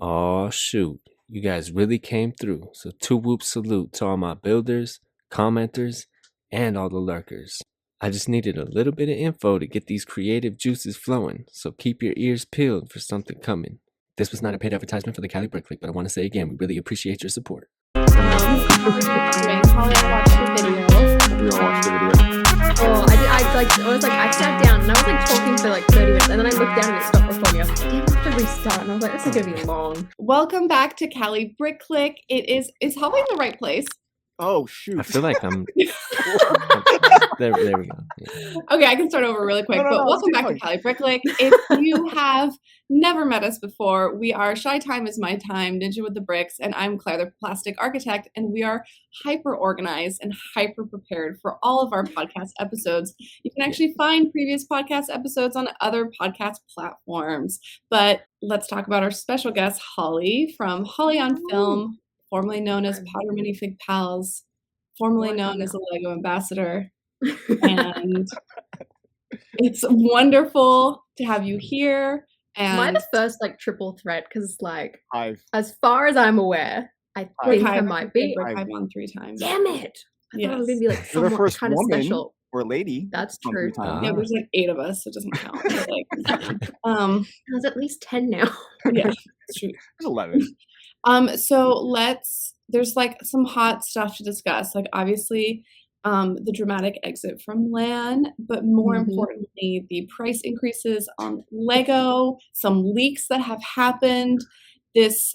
Oh, shoot. You guys really came through. So 2 whoop salute to all my builders, commenters, and all the lurkers. I just needed a little bit of info to get these creative juices flowing, so keep your ears peeled for something coming. This was not a paid advertisement for the Cali Brick Clique, but I want to say again, we really appreciate your support. Holly, I watched the video. We all watched the video. Oh, I sat down and I was like talking for like 30 minutes and then I looked down and it stopped recording. I was like, damn, I have to restart. And I was like, this is going to be long. Welcome back to Cali Brick Clique. Is Holly in the right place? Oh, shoot. I feel like I'm... there we go. Yeah. Okay, I can start over really quick, but welcome back to Cali Brick Clique. If you have never met us before, we are SHYtimeisMytime, Ninja with the Bricks, and I'm Claire, the plastic architect, and we are hyper organized and hyper prepared for all of our podcast episodes. You can actually find previous podcast episodes on other podcast platforms, but let's talk about our special guest, Holly from HollyOnFilm, formerly known as Powder Minifig Pals, formerly known as a Lego ambassador. And it's wonderful to have you here. And am I the first like triple threat? Because like, as far as I'm aware, I think I might be. I've won 3 times. Damn it! I thought it was gonna be like somewhat kind of special. Or lady. That's true. Yeah, there's like 8 of us, so it doesn't count. But, like, there's at least 10 now. Yeah, it's true. There's 11. So there's like some hot stuff to discuss. Like obviously, the dramatic exit from LAN, but more importantly, the price increases on Lego, some leaks that have happened, this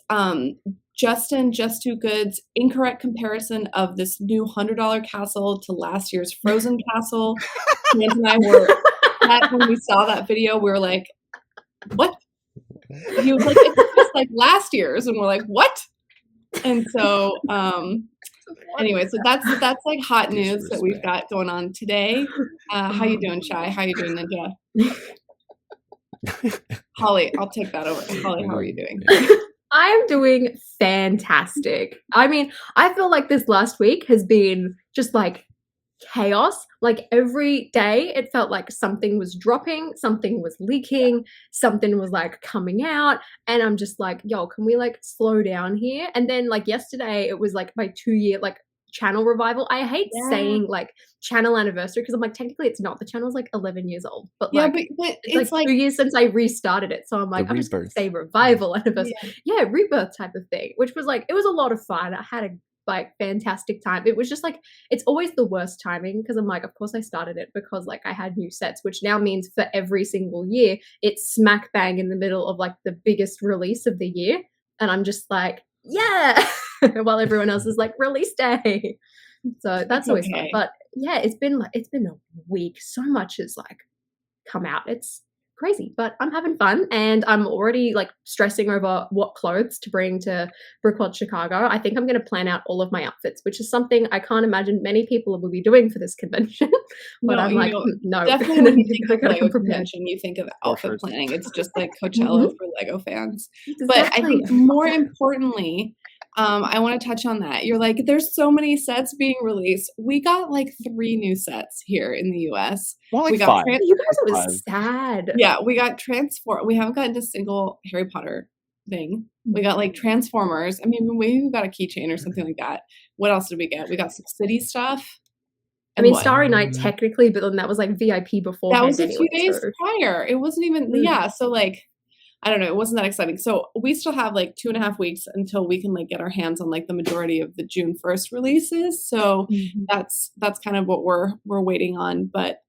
Justin Just Too Good's incorrect comparison of this new $100 castle to last year's Frozen castle. Chance and I were, when we saw that video, we were like, what? He was like, it's just like last year's, and we're like, what? And so anyway, so that's like hot news that we've got going on today. How you doing, Shy? How you doing, Ninja? Holly, I'll take that over. Holly, how are you doing? I'm doing fantastic. I mean, I feel like this last week has been just like chaos. Like every day it felt like something was dropping, something was leaking, something was like coming out, and I'm just like, yo, can we like slow down here? And then like yesterday it was like my 2-year like channel revival. I hate saying like channel anniversary because I'm like, technically it's not. The channel's like 11 years old, but like but it's like 2 years since I restarted it, so I'm like, I'm just gonna say revival anniversary. Yeah, rebirth type of thing, which was like, it was a lot of fun. I had a like fantastic time. It was just like, it's always the worst timing because I'm like, of course I started it because like I had new sets, which now means for every single year it's smack bang in the middle of like the biggest release of the year, and I'm just like, yeah, while everyone else is like release day. So that's always fun. But yeah, it's been a week. So much has like come out. It's crazy, but I'm having fun, and I'm already like stressing over what clothes to bring to Brikx Chicago. I think I'm going to plan out all of my outfits, which is something I can't imagine many people will be doing for this convention. But no, I'm like, no. Definitely when you think of Lego convention, you think of outfit planning. It's just like Coachella for Lego fans. Exactly. But I think more importantly, I want to touch on that. You're like, there's so many sets being released. We got like 3 new sets here in the US. Well, like we got 5. You guys, it was sad. Yeah, we got Transform. We haven't gotten a single Harry Potter thing. We got like Transformers. I mean, maybe we got a keychain or something like that. What else did we get? We got some city stuff. I mean, Starry Night technically, but then that was like VIP before. That was a few days prior. It wasn't even, so like, I don't know. It wasn't that exciting. So we still have like 2.5 weeks until we can like get our hands on like the majority of the June 1st releases. So that's kind of what we're waiting on. But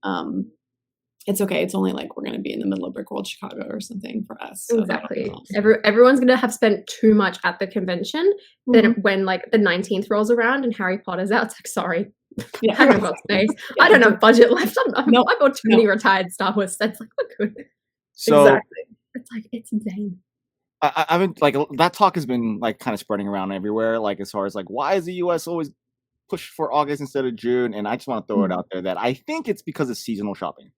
it's okay. It's only like we're going to be in the middle of Brick World Chicago or something for us. So exactly. Everyone's going to have spent too much at the convention. Then when like the 19th rolls around and Harry Potter's out, it's like, sorry. Yeah, I don't got space. I don't have budget left. I bought too many retired Star Wars sets. Like, we're good. So, exactly. It's like, it's insane. I've been like, that talk has been like kind of spreading around everywhere. Like, as far as like, why is the US always push for August instead of June? And I just want to throw it out there that I think it's because of seasonal shopping.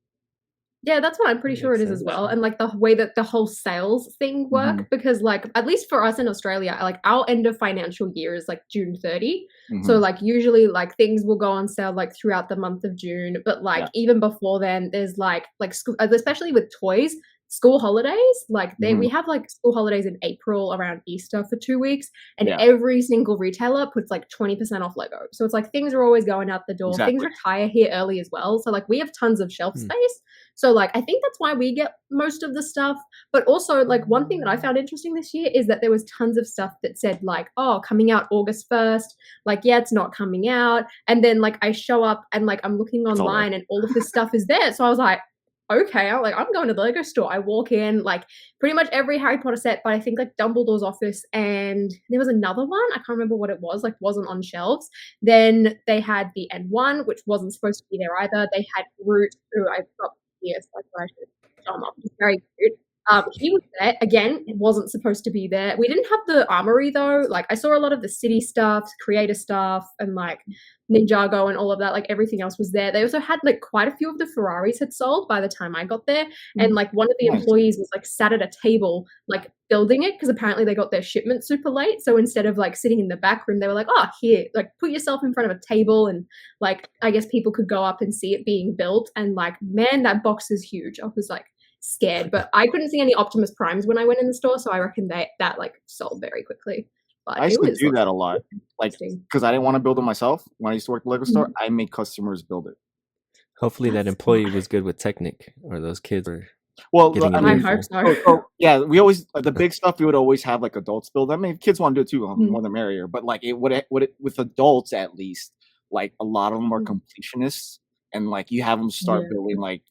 Yeah, that's what I'm pretty sure it is as well. And like the way that the whole sales thing work, because like, at least for us in Australia, like our end of financial year is like June 30. So like usually like things will go on sale like throughout the month of June. But like even before then, there's like school, especially with toys, school holidays, like we have like school holidays in April around Easter for 2 weeks, and Yeah. every single retailer puts like 20% off Lego. So it's like things are always going out the door. Exactly. Things retire here early as well. So like we have tons of shelf space. So like I think that's why we get most of the stuff. But also like one thing that I found interesting this year is that there was tons of stuff that said like, oh, coming out August 1st. Like, yeah, it's not coming out. And then like I show up and like I'm looking online and all of this stuff is there. So I was like, okay, I'm going to the Lego store. I walk in, like pretty much every Harry Potter set, but I think like Dumbledore's office, and there was another one, I can't remember what it was, like wasn't on shelves. Then they had the N1, which wasn't supposed to be there either. They had Groot, who I've got here, so I should show him up. He's very cute. He was there again. It wasn't supposed to be there. We didn't have the armory though. Like I saw a lot of the city stuff, creator stuff, and like Ninjago and all of that. Like everything else was there. They also had like quite a few of the Ferraris had sold by the time I got there, and like one of the employees was like sat at a table like building it because apparently they got their shipment super late. So instead of like sitting in the back room, they were like, "Oh, here, like put yourself in front of a table," and like I guess people could go up and see it being built. And like, man, that box is huge. I was like scared, but I couldn't see any Optimus Primes when I went in the store, so I reckon that like sold very quickly. But I used to do that a lot, like because I didn't want to build it myself. When I used to work at the Lego store, I made customers build it. Hopefully that employee was good with Technic, or those kids were. Well, getting I an mean, earful. so, yeah, we always the big stuff. We would always have like adults build. I mean, if kids want to do it too, more the merrier. But like it would with adults at least, like a lot of them are completionists, and like you have them start building like.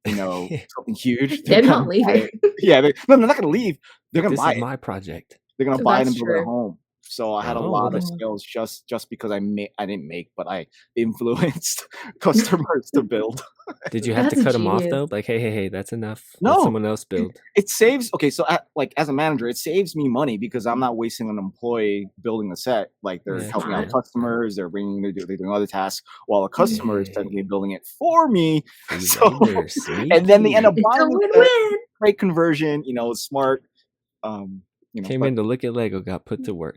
You know, something huge. They're not leaving. Yeah, they're not going to leave. They're going to buy it. This is my project. They're going to buy it and That's build it at true. home. So I had a lot of skills just because I didn't make, but I influenced customers to build. Did you have That's to cut them off genius. though? Like, hey, that's enough. No. Let someone else build. It saves. Okay, so like as a manager, it saves me money because I'm not wasting an employee building a set. Like they're helping out customers, they're doing other tasks, while a customer is technically building it for me. So, and then they end up buying it. Great conversion, smart. Came in to look at Lego, got put to work.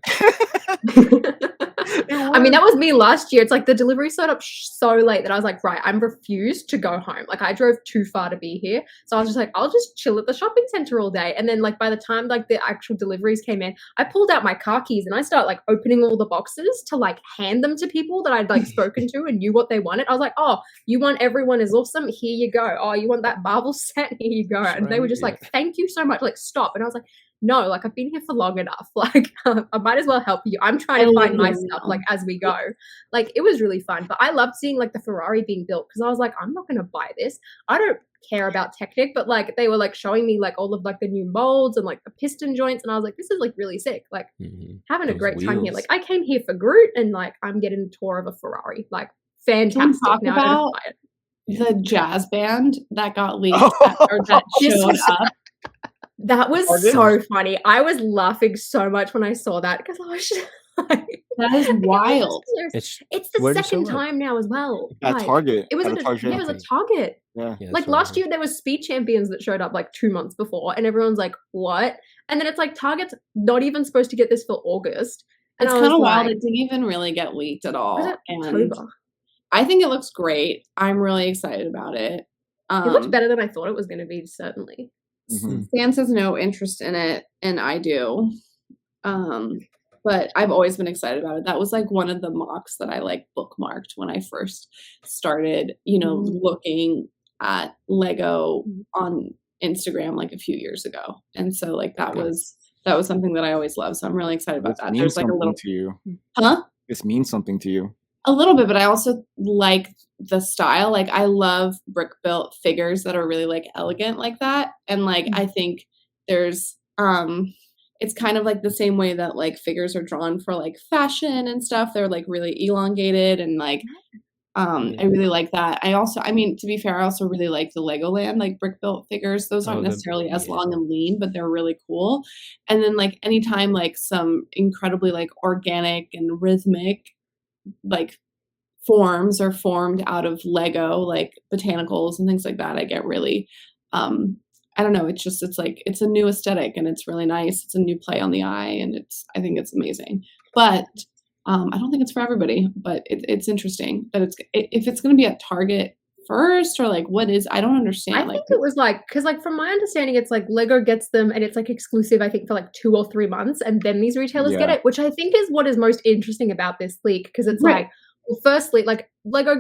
I mean, that was me last year. It's like the delivery showed up so late that I was like, right, I'm refused to go home. Like I drove too far to be here. So I was just like, I'll just chill at the shopping center all day. And then like by the time like the actual deliveries came in, I pulled out my car keys and I started like opening all the boxes to like hand them to people that I'd like spoken to and knew what they wanted. I was like, oh, you want Everyone Is Awesome? Here you go. Oh, you want that Marvel set? Here you go. And they were just like, thank you so much. Like, stop. And I was like, no, like I've been here for long enough. Like I might as well help you. I'm trying to find my stuff like as we go. Like it was really fun. But I loved seeing like the Ferrari being built because I was like, I'm not gonna buy this. I don't care about Technic, but like they were like showing me like all of like the new molds and like the piston joints, and I was like, this is like really sick. Like having a great time here. Like I came here for Groot and like I'm getting a tour of a Ferrari. Like fantastic. Now I don't buy it. The jazz band that got leaked or that showed up. That was so funny. I was laughing so much when I saw that because I was just like, that is wild. It's the second time now as well. At like, Target. It was at Target. Yeah. Like last year there was Speed Champions that showed up like 2 months before and everyone's like, what? And then it's like Target's not even supposed to get this for August. And it's kind of wild. It didn't even really get leaked at all. And I think it looks great. I'm really excited about it. It looks better than I thought it was going to be, certainly. Sans has no interest in it, and I do. But I've always been excited about it. That was like one of the mocks that I like bookmarked when I first started, looking at Lego on Instagram like a few years ago. And so like that was something that I always loved. So I'm really excited about that. There's like a little to you. Huh? This means something to you. A little bit, but I also like the style. Like I love brick built figures that are really like elegant like that. And like I think there's it's kind of like the same way that like figures are drawn for like fashion and stuff. They're like really elongated and like I really like that. I mean, to be fair, I also really like the Legoland like brick built figures. Those aren't necessarily as long and lean, but they're really cool. And then like anytime like some incredibly like organic and rhythmic like forms are formed out of Lego, like botanicals and things like that, I get really I don't know, it's like it's a new aesthetic and it's really nice. It's a new play on the eye and I think it's amazing. But I don't think it's for everybody, but it's interesting that if it's going to be at Target first, or like what is? I don't understand. I think it was like, because like from my understanding, it's like Lego gets them and it's like exclusive, I think, for like 2 or 3 months, and then these retailers get it, which I think is what is most interesting about this leak, because it's like, well, firstly, like Lego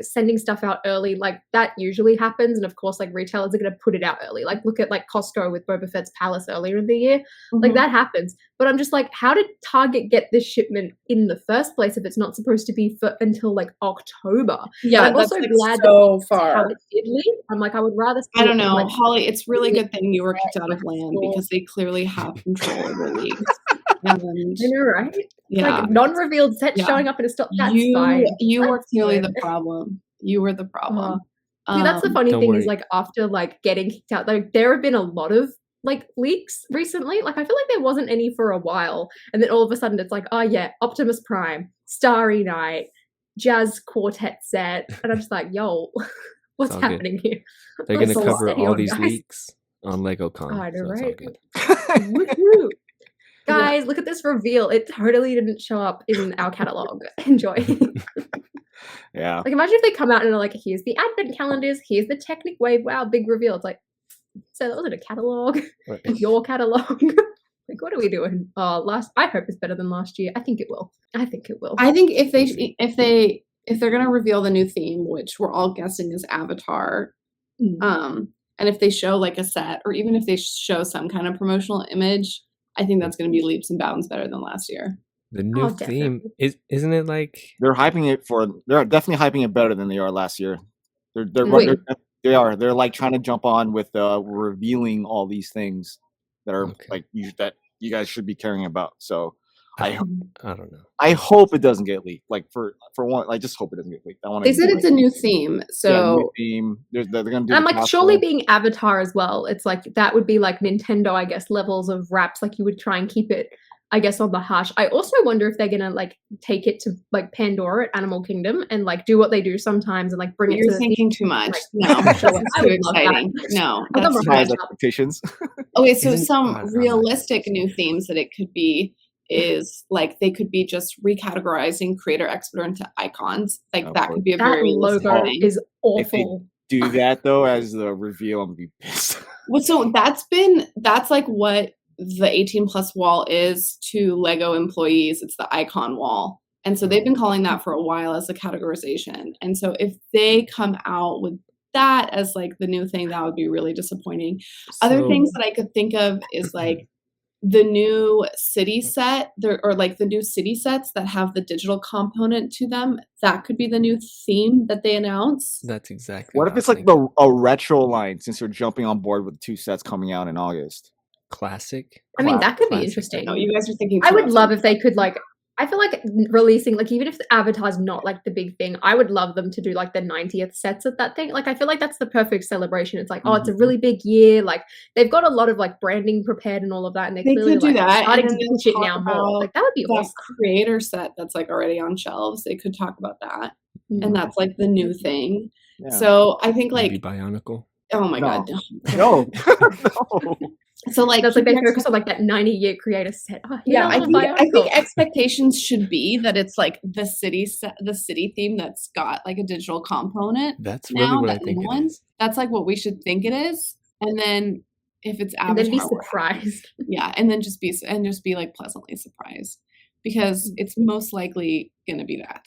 sending stuff out early, like that usually happens, and of course, like retailers are going to put it out early. Like look at like Costco with Boba Fett's Palace earlier in the year, like that happens. But I'm just like, how did Target get this shipment in the first place if it's not supposed to be until like October? Yeah, I'm also glad so far. How it did leak. I'm like, I would rather. I don't know, like, Holly. It's really good thing you were kicked out of LAN because they clearly have control over leagues. And, you know, right? Yeah, like non-revealed sets showing up in a store. That's fine. You that's were clearly the problem. You were the problem. See, that's the funny thing worry. is like after like getting kicked out, like there have been a lot of like leaks recently. Like I feel like there wasn't any for a while, and then all of a sudden it's like, oh yeah, Optimus Prime, Starry Night, Jazz Quartet set, and I'm just like, yo, what's happening here? They're gonna cover all these leaks on LegoCon. I know, so right? Woo-hoo. Guys, look at this reveal. It totally didn't show up in our catalog. Enjoy. Yeah. Like imagine if they come out and are like, here's the advent calendars, here's the Technic Wave, wow, big reveal. It's like, so that wasn't a catalog. Your catalog. Like what are we doing? I hope it's better than last year. I think it will. I think if they're gonna reveal the new theme, which we're all guessing is Avatar, and if they show like a set, or even if they show some kind of promotional image, I think that's going to be leaps and bounds better than last year. The new theme isn't it like they're hyping it they're definitely hyping it better than they are last year. They're like trying to jump on with revealing all these things that are like that you guys should be caring about. So I don't know. I hope it doesn't get leaked. Like for one, I just hope it doesn't get leaked. They said it's a new theme, so new theme. They're going to do. And like surely being Avatar as well, it's like that would be like Nintendo, I guess, levels of wraps. Like you would try and keep it, I guess, on the hush. I also wonder if they're gonna like take it to like Pandora at Animal Kingdom and like do what they do sometimes and like bring it. You're thinking too much. Like, no, that's too exciting. No, that's high expectations. Okay, so some realistic new themes that it could be is like they could be just recategorizing Creator Explorer into icons. Like that could be a very logo is awful. If they do that though as the reveal, I'm gonna be pissed. Well, so that's like what the 18+ wall is to Lego employees. It's the icon wall. And so they've been calling that for a while as a categorization. And so if they come out with that as like the new thing, that would be really disappointing. Other things that I could think of is like the new city set or like the new city sets that have the digital component to them. That could be the new theme that they announce. That's exactly what if it's like a retro line, since you're jumping on board with 2 sets coming out in August. Classic. I mean, that could be interesting. No, you guys are thinking. I would love if they could like. I feel like releasing like even if the Avatar's not like the big thing, I would love them to do like the 90th sets of that thing. Like I feel like that's the perfect celebration. It's like oh, it's a really big year. Like they've got a lot of like branding prepared and all of that, and they clearly could do that. starting to push it now more. Like that would be awesome. Creator set that's like already on shelves. They could talk about that, and that's like the new thing. Yeah. So I think like maybe Bionicle. Oh my god, no. So like that's like they focus on like that 90-year creator set. Oh, yeah, I think expectations should be that it's like the city theme that's got like a digital component. That's really what I think it is. That's like what we should think it is, and then if it's Avatar, and then be surprised. Yeah, and then just be like pleasantly surprised because it's most likely gonna be that.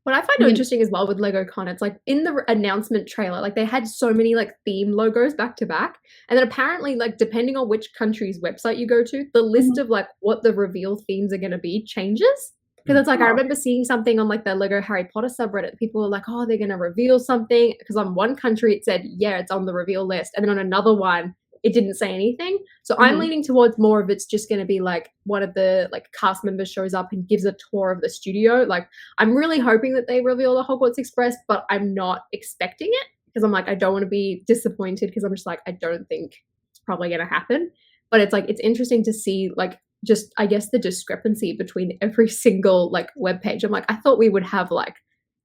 What I find interesting as well with LegoCon, it's like in the announcement trailer, like they had so many like theme logos back to back. And then apparently like depending on which country's website you go to, the list of like what the reveal themes are going to be changes. Because it's like, I remember seeing something on like the Lego Harry Potter subreddit. People were like, oh, they're going to reveal something. Because on one country it said, yeah, it's on the reveal list. And then on another one, it didn't say anything. So I'm leaning towards more of it's just going to be like one of the like cast members shows up and gives a tour of the studio. Like I'm really hoping that they reveal the Hogwarts Express, but I'm not expecting it because I'm like, I don't want to be disappointed because I'm just like, I don't think it's probably going to happen. But it's like, it's interesting to see like just, I guess, the discrepancy between every single like webpage. I'm like, I thought we would have like,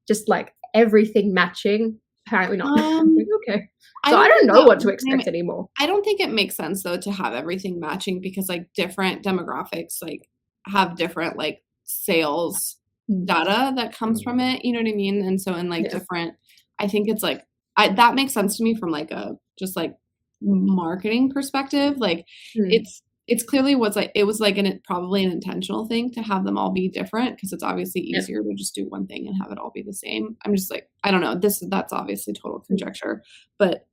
just like everything matching. Apparently not. Okay. So I don't know what to expect anymore. I don't think it makes sense though to have everything matching because like different demographics like have different like sales data that comes from it. You know what I mean? And so in like different, I think it's like that makes sense to me from like a just like marketing perspective. Like it's clearly it was like probably an intentional thing to have them all be different, because it's obviously easier to just do one thing and have it all be the same. I'm just like, I don't know, that's obviously total conjecture, but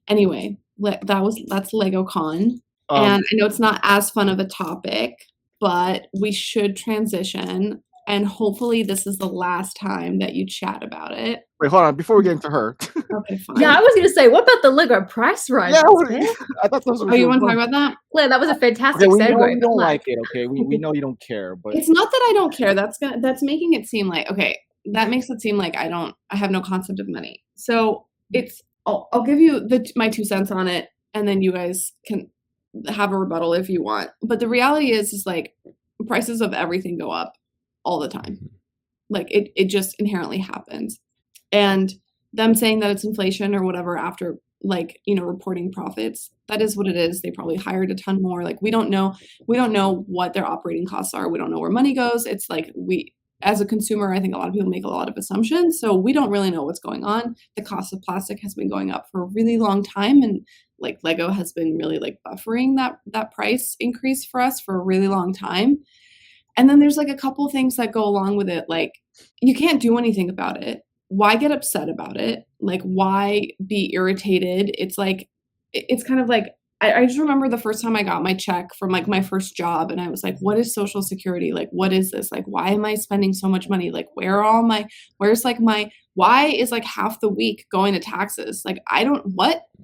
anyway, that's LegoCon. And I know it's not as fun of a topic, but we should transition, and hopefully this is the last time that you chat about it. Wait, hold on. Before we get into her. Okay, fine. Yeah, I was going to say, what about the Lego price rise? Yeah, I thought those were. Oh, you want to talk about that? Claire, that was a fantastic segue. We don't like it, okay? We know you don't care, but it's not that I don't care. That's making it seem like, okay, that makes it seem like I have no concept of money. So I'll give you my 2 cents on it, and then you guys can have a rebuttal if you want. But the reality is like prices of everything go up all the time. Like it just inherently happens. And them saying that it's inflation or whatever after like, reporting profits, that is what it is. They probably hired a ton more. Like we don't know what their operating costs are. We don't know where money goes. It's like as a consumer, I think a lot of people make a lot of assumptions. So we don't really know what's going on. The cost of plastic has been going up for a really long time. And like Lego has been really like buffering that price increase for us for a really long time. And then there's like a couple things that go along with it. Like you can't do anything about it. Why get upset about it? Like why be irritated? It's like, it's kind of like, I just remember the first time I got my check from like my first job, and I was like, what is Social Security? Like, what is this? Like, why am I spending so much money? Like, why is like half the week going to taxes? Like,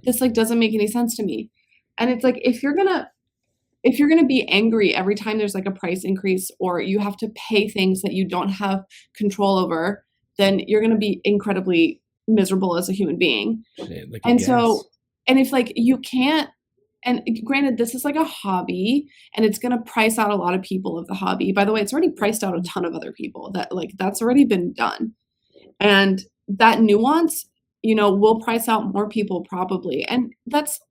this like doesn't make any sense to me. And it's like, if you're going to be angry every time there's like a price increase, or you have to pay things that you don't have control over, then you're going to be incredibly miserable as a human being. And if like you can't, and granted, this is like a hobby, and it's going to price out a lot of people of the hobby. By the way, it's already priced out a ton of other people that's already been done. And that nuance, will price out more people probably. And that's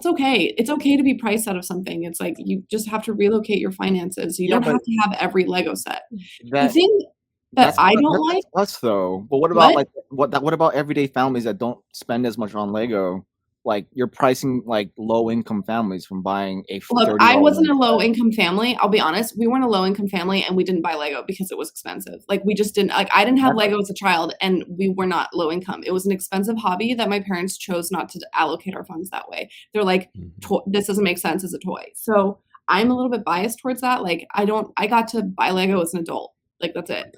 okay. It's okay to be priced out of something. It's like, you just have to relocate your finances. You don't have to have every Lego set. The thing that I don't like us though. But what about what about everyday families that don't spend as much on Lego? Like you're pricing like low income families from buying a Look, I wasn't a low income family. I'll be honest. We weren't a low income family, and we didn't buy Lego because it was expensive. Like we just didn't I didn't have Lego as a child, and we were not low income. It was an expensive hobby that my parents chose not to allocate our funds that way. They're like, this doesn't make sense as a toy. So I'm a little bit biased towards that. Like I got to buy Lego as an adult. Like that's it.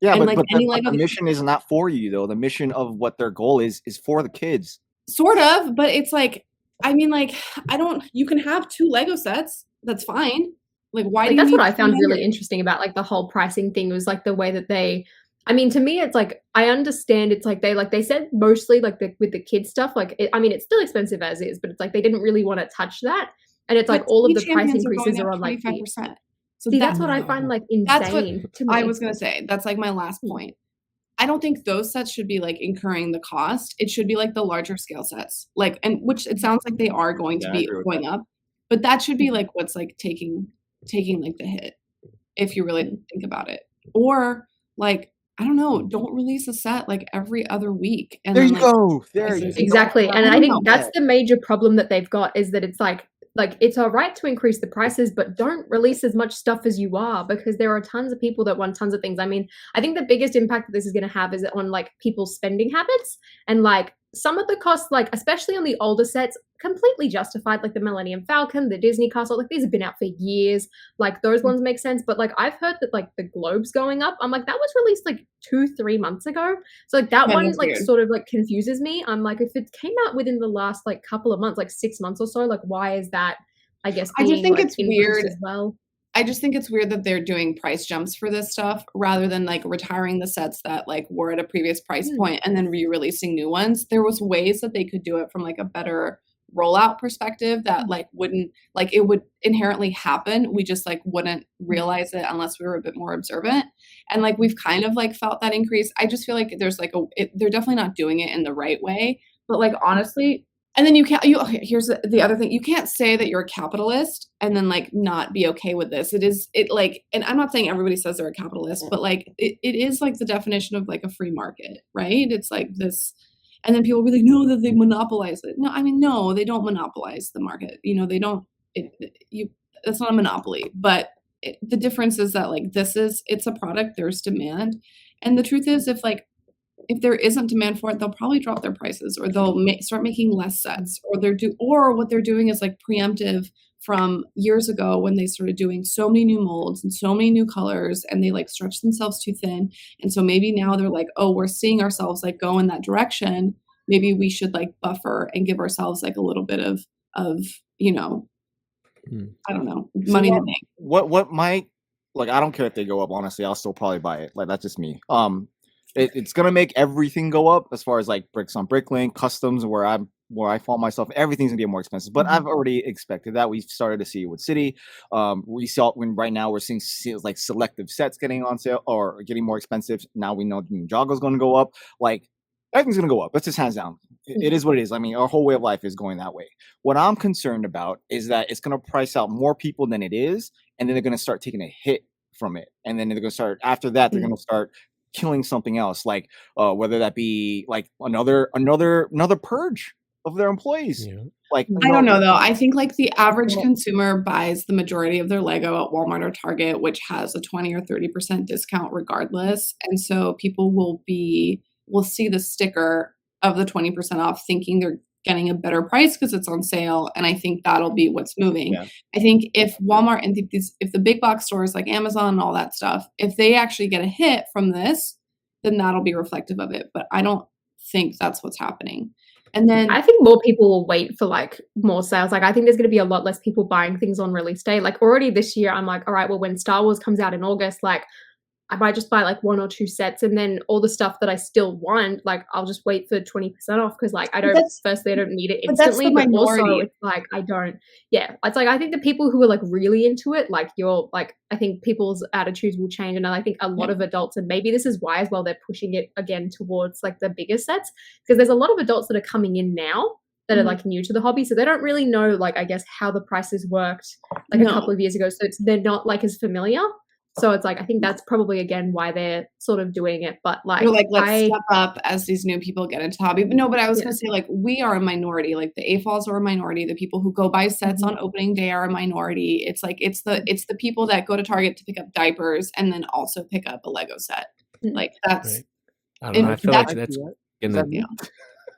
Yeah, and but the mission is not for you though. The mission of what their goal is for the kids. Sort of, but it's like, I mean, like, you can have 2 Lego sets. That's fine. Like, why do you That's need what I found Lego? really interesting about like the whole pricing thing was like the way that to me, it's like, I understand it's like they said mostly like with the kids stuff, like, it's still expensive as is, but it's like, they didn't really want to touch that. And it's like all of the price increases are on like 25%. So that's what I find like insane. That's what to me. I was going to say. That's like my last point. I don't think those sets should be like incurring the cost. It should be like the larger scale sets, like, and which it sounds like they are going to be going up, but that should be like what's like taking like the hit, if you really think about it. Or like, I don't know, don't release a set like every other week. And there you go. There you go. Exactly. And I think that's the major problem that they've got, is that it's like it's all right to increase the prices, but don't release as much stuff as you are, because there are tons of people that want tons of things. I mean, I think the biggest impact that this is going to have is on like people's spending habits, and like some of the costs, like especially on the older sets, completely justified, like the Millennium Falcon, the Disney Castle, like these have been out for years, like those ones make sense. But like I've heard that like the Globe's going up. I'm like, that was released like 2-3 months ago, so like that one like weird. Sort of like confuses me. I'm like, if it came out within the last like couple of months, like 6 months or so, like why is that, I guess, I just think like, it's weird as well. I just think it's weird that they're doing price jumps for this stuff rather than like retiring the sets that like were at a previous price point and then re-releasing new ones. There was ways that they could do it from like a better rollout perspective that like wouldn't, like it would inherently happen. We just like wouldn't realize it unless we were a bit more observant. And like we've kind of like felt that increase. I just feel like there's like they're definitely not doing it in the right way. But like honestly, and then okay, here's the other thing. You can't say that you're a capitalist and then like not be okay with this. And I'm not saying everybody says they're a capitalist, but like it is like the definition of like a free market, right? It's like this. And then people will be like, no, that they monopolize it. No, I mean, no, they don't monopolize the market. They don't, that's not a monopoly, but the difference is that like, it's a product, there's demand. And the truth is if there isn't demand for it, they'll probably drop their prices, or they'll start making less sets, or what they're doing is like preemptive from years ago when they started doing so many new molds and so many new colors, and they like stretched themselves too thin. And so maybe now they're like, oh, we're seeing ourselves like go in that direction. Maybe we should like buffer and give ourselves like a little bit of I don't know, money to make. What might, like, I don't care if they go up, honestly, I'll still probably buy it. Like, that's just me. It's gonna make everything go up as far as like bricks on Bricklink, customs, where I fault myself, everything's gonna get more expensive. But I've already expected that. We've started to see it with City. We saw when right now we're seeing like selective sets getting on sale or getting more expensive. Now we know Ninjago's gonna go up. Like, everything's gonna go up. That's just hands down. It is what it is. I mean, our whole way of life is going that way. What I'm concerned about is that it's gonna price out more people than it is, and then they're gonna start taking a hit from it. And then they're gonna start, after that, they're gonna start killing something else, like whether that be like another purge of their employees. Yeah. Like, I don't know though. I think like the average consumer buys the majority of their Lego at Walmart or Target, which has a 20 or 30% discount regardless. And so people will see the sticker of the 20% off thinking they're getting a better price because it's on sale. And I think that'll be what's moving. Yeah. I think if Walmart and if the big box stores like Amazon and all that stuff, if they actually get a hit from this, then that'll be reflective of it. But I don't think that's what's happening. And then I think more people will wait for like more sales. Like I think there's going to be a lot less people buying things on release day. Like already this year, I'm like, all right, well, when Star Wars comes out in August, like I might just buy like 1 or 2 sets, and then all the stuff that I still want, like I'll just wait for 20% off because like I don't need it instantly, but also it's like I don't. Yeah, it's like I think the people who are like really into it, like I think people's attitudes will change, and I think a lot of adults, and maybe this is why as well they're pushing it again towards like the bigger sets, because there's a lot of adults that are coming in now that are like new to the hobby, so they don't really know like I guess how the prices worked like a couple of years ago, so they're not like as familiar. So it's like, I think that's probably, again, why they're sort of doing it. But like, you're like, let's step up as these new people get into the hobby. But no, but I was going to say, like, we are a minority. Like the AFOLs are a minority. The people who go buy sets on opening day are a minority. It's like, it's the people that go to Target to pick up diapers and then also pick up a Lego set. Like that's, I don't know. I feel like that's going to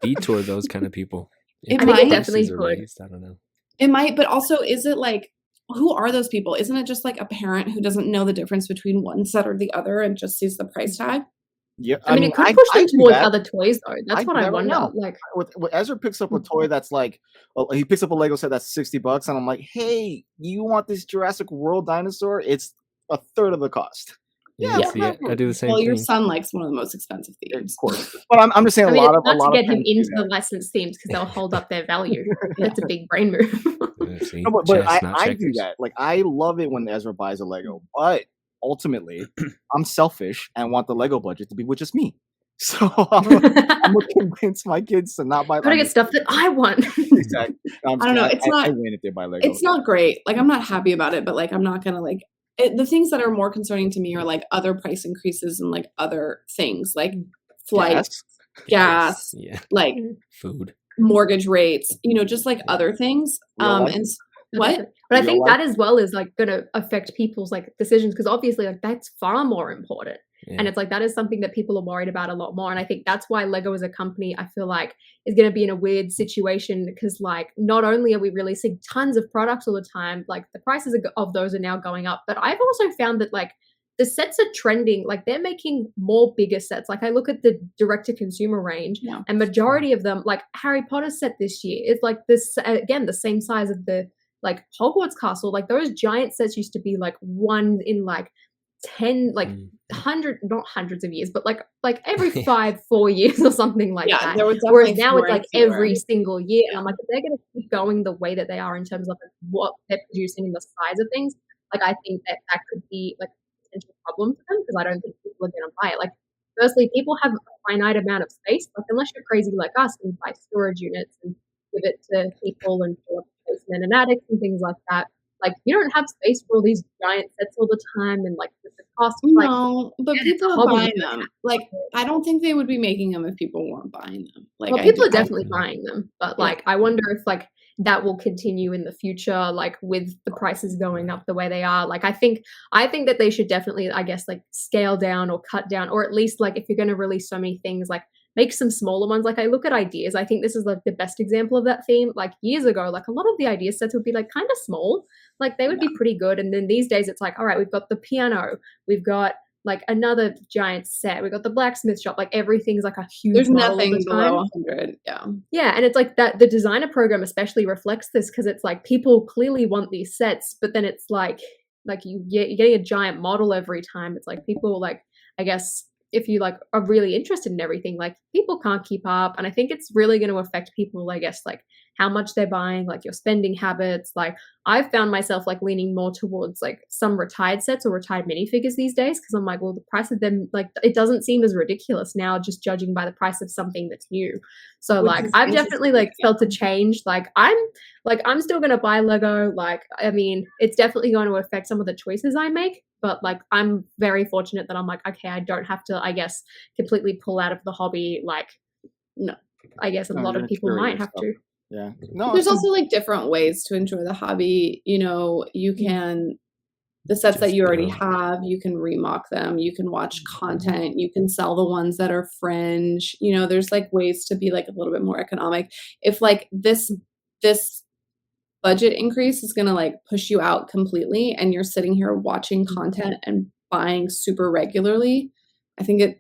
detour those kind of people. I think it definitely could. I don't know. It might, but also is it like, who are those people? Isn't it just like a parent who doesn't know the difference between one set or the other and just sees the price tag? Yeah, I mean, it could push them towards other toys though. That's what I wonder. Know. Like, when Ezra picks up a toy that's like, he picks up a Lego set that's $60, and I'm like, hey, you want this Jurassic World dinosaur? It's a third of the cost. Yeah, see, I do the same thing. Well, your son likes one of the most expensive themes. Of course. But I'm just saying a lot of to get him into the licensed themes because they'll hold up their value. That's a big brain move. No, but I do that. Like, I love it when Ezra buys a Lego, but ultimately, I'm selfish and want the Lego budget to be with just me. So I'm gonna convince my kids to not buy. Gotta get stuff that I want. Exactly. I don't know. It's not. I win if they buy Lego. It's not great. Like, I'm not happy about it, but like, I'm not gonna like. The things that are more concerning to me are like other price increases and like other things like flights, gas, like food, mortgage rates, just like other things. And what? But I think that as well is like going to affect people's like decisions, because obviously like that's far more important. And it's like that is something that people are worried about a lot more. And I think that's why Lego as a company, I feel like, is going to be in a weird situation, because like not only are we releasing tons of products all the time, like the prices of those are now going up, but I've also found that like the sets are trending, like they're making more bigger sets. Like I look at the direct-to-consumer range and majority of them, like Harry Potter set this year, is like this, again, the same size of the like Hogwarts castle. Like those giant sets used to be like one in like 10, like 100, not hundreds of years, but like every 4 years or something like that. Whereas now it's like every single year. And I'm like, if they're going to keep going the way that they are in terms of like what they're producing and the size of things, like I think that could be like a potential problem for them, because I don't think people are going to buy it. Like, firstly, people have a finite amount of space. Like, unless you're crazy like us and buy storage units and give it to people and fill up basement and attics and things like that. Like, you don't have space for all these giant sets all the time, and like the cost. No, but people are buying them. Like, I don't think they would be making them if people weren't buying them. Like, well, people are definitely buying them, but like, I wonder if like that will continue in the future, like with the prices going up the way they are. Like, I think that they should definitely, I guess, like scale down or cut down, or at least like if you're going to release so many things, like make some smaller ones. Like I look at ideas, I think this is like the best example of that theme. Like years ago, like a lot of the idea sets would be like kind of small, like they would be pretty good. And then these days it's like, all right, we've got the piano, we've got like another giant set, we got the blacksmith shop, like everything's like a huge, there's nothing below 100. Yeah, and it's like that the designer program especially reflects this, because it's like people clearly want these sets, but then it's like you're getting a giant model every time. It's like people, like, I guess if you like are really interested in everything, like people can't keep up. And I think it's really going to affect people, I guess, like how much they're buying, like your spending habits. Like I've found myself like leaning more towards like some retired sets or retired minifigures these days, because I'm like, well, the price of them, like it doesn't seem as ridiculous now, just judging by the price of something that's new. So like I've definitely like felt a change. Like I'm still going to buy Lego. Like, I mean, it's definitely going to affect some of the choices I make, but like I'm very fortunate that I'm like, okay, I don't have to, I guess, completely pull out of the hobby. Like, no, I guess a lot of people might have to. Yeah. No, there's also like different ways to enjoy the hobby. You know, you can, the sets that you already have, you can remock them, you can watch content, you can sell the ones that are fringe. You know, there's like ways to be like a little bit more economic. If like this budget increase is going to like push you out completely and you're sitting here watching content and buying super regularly, I think it's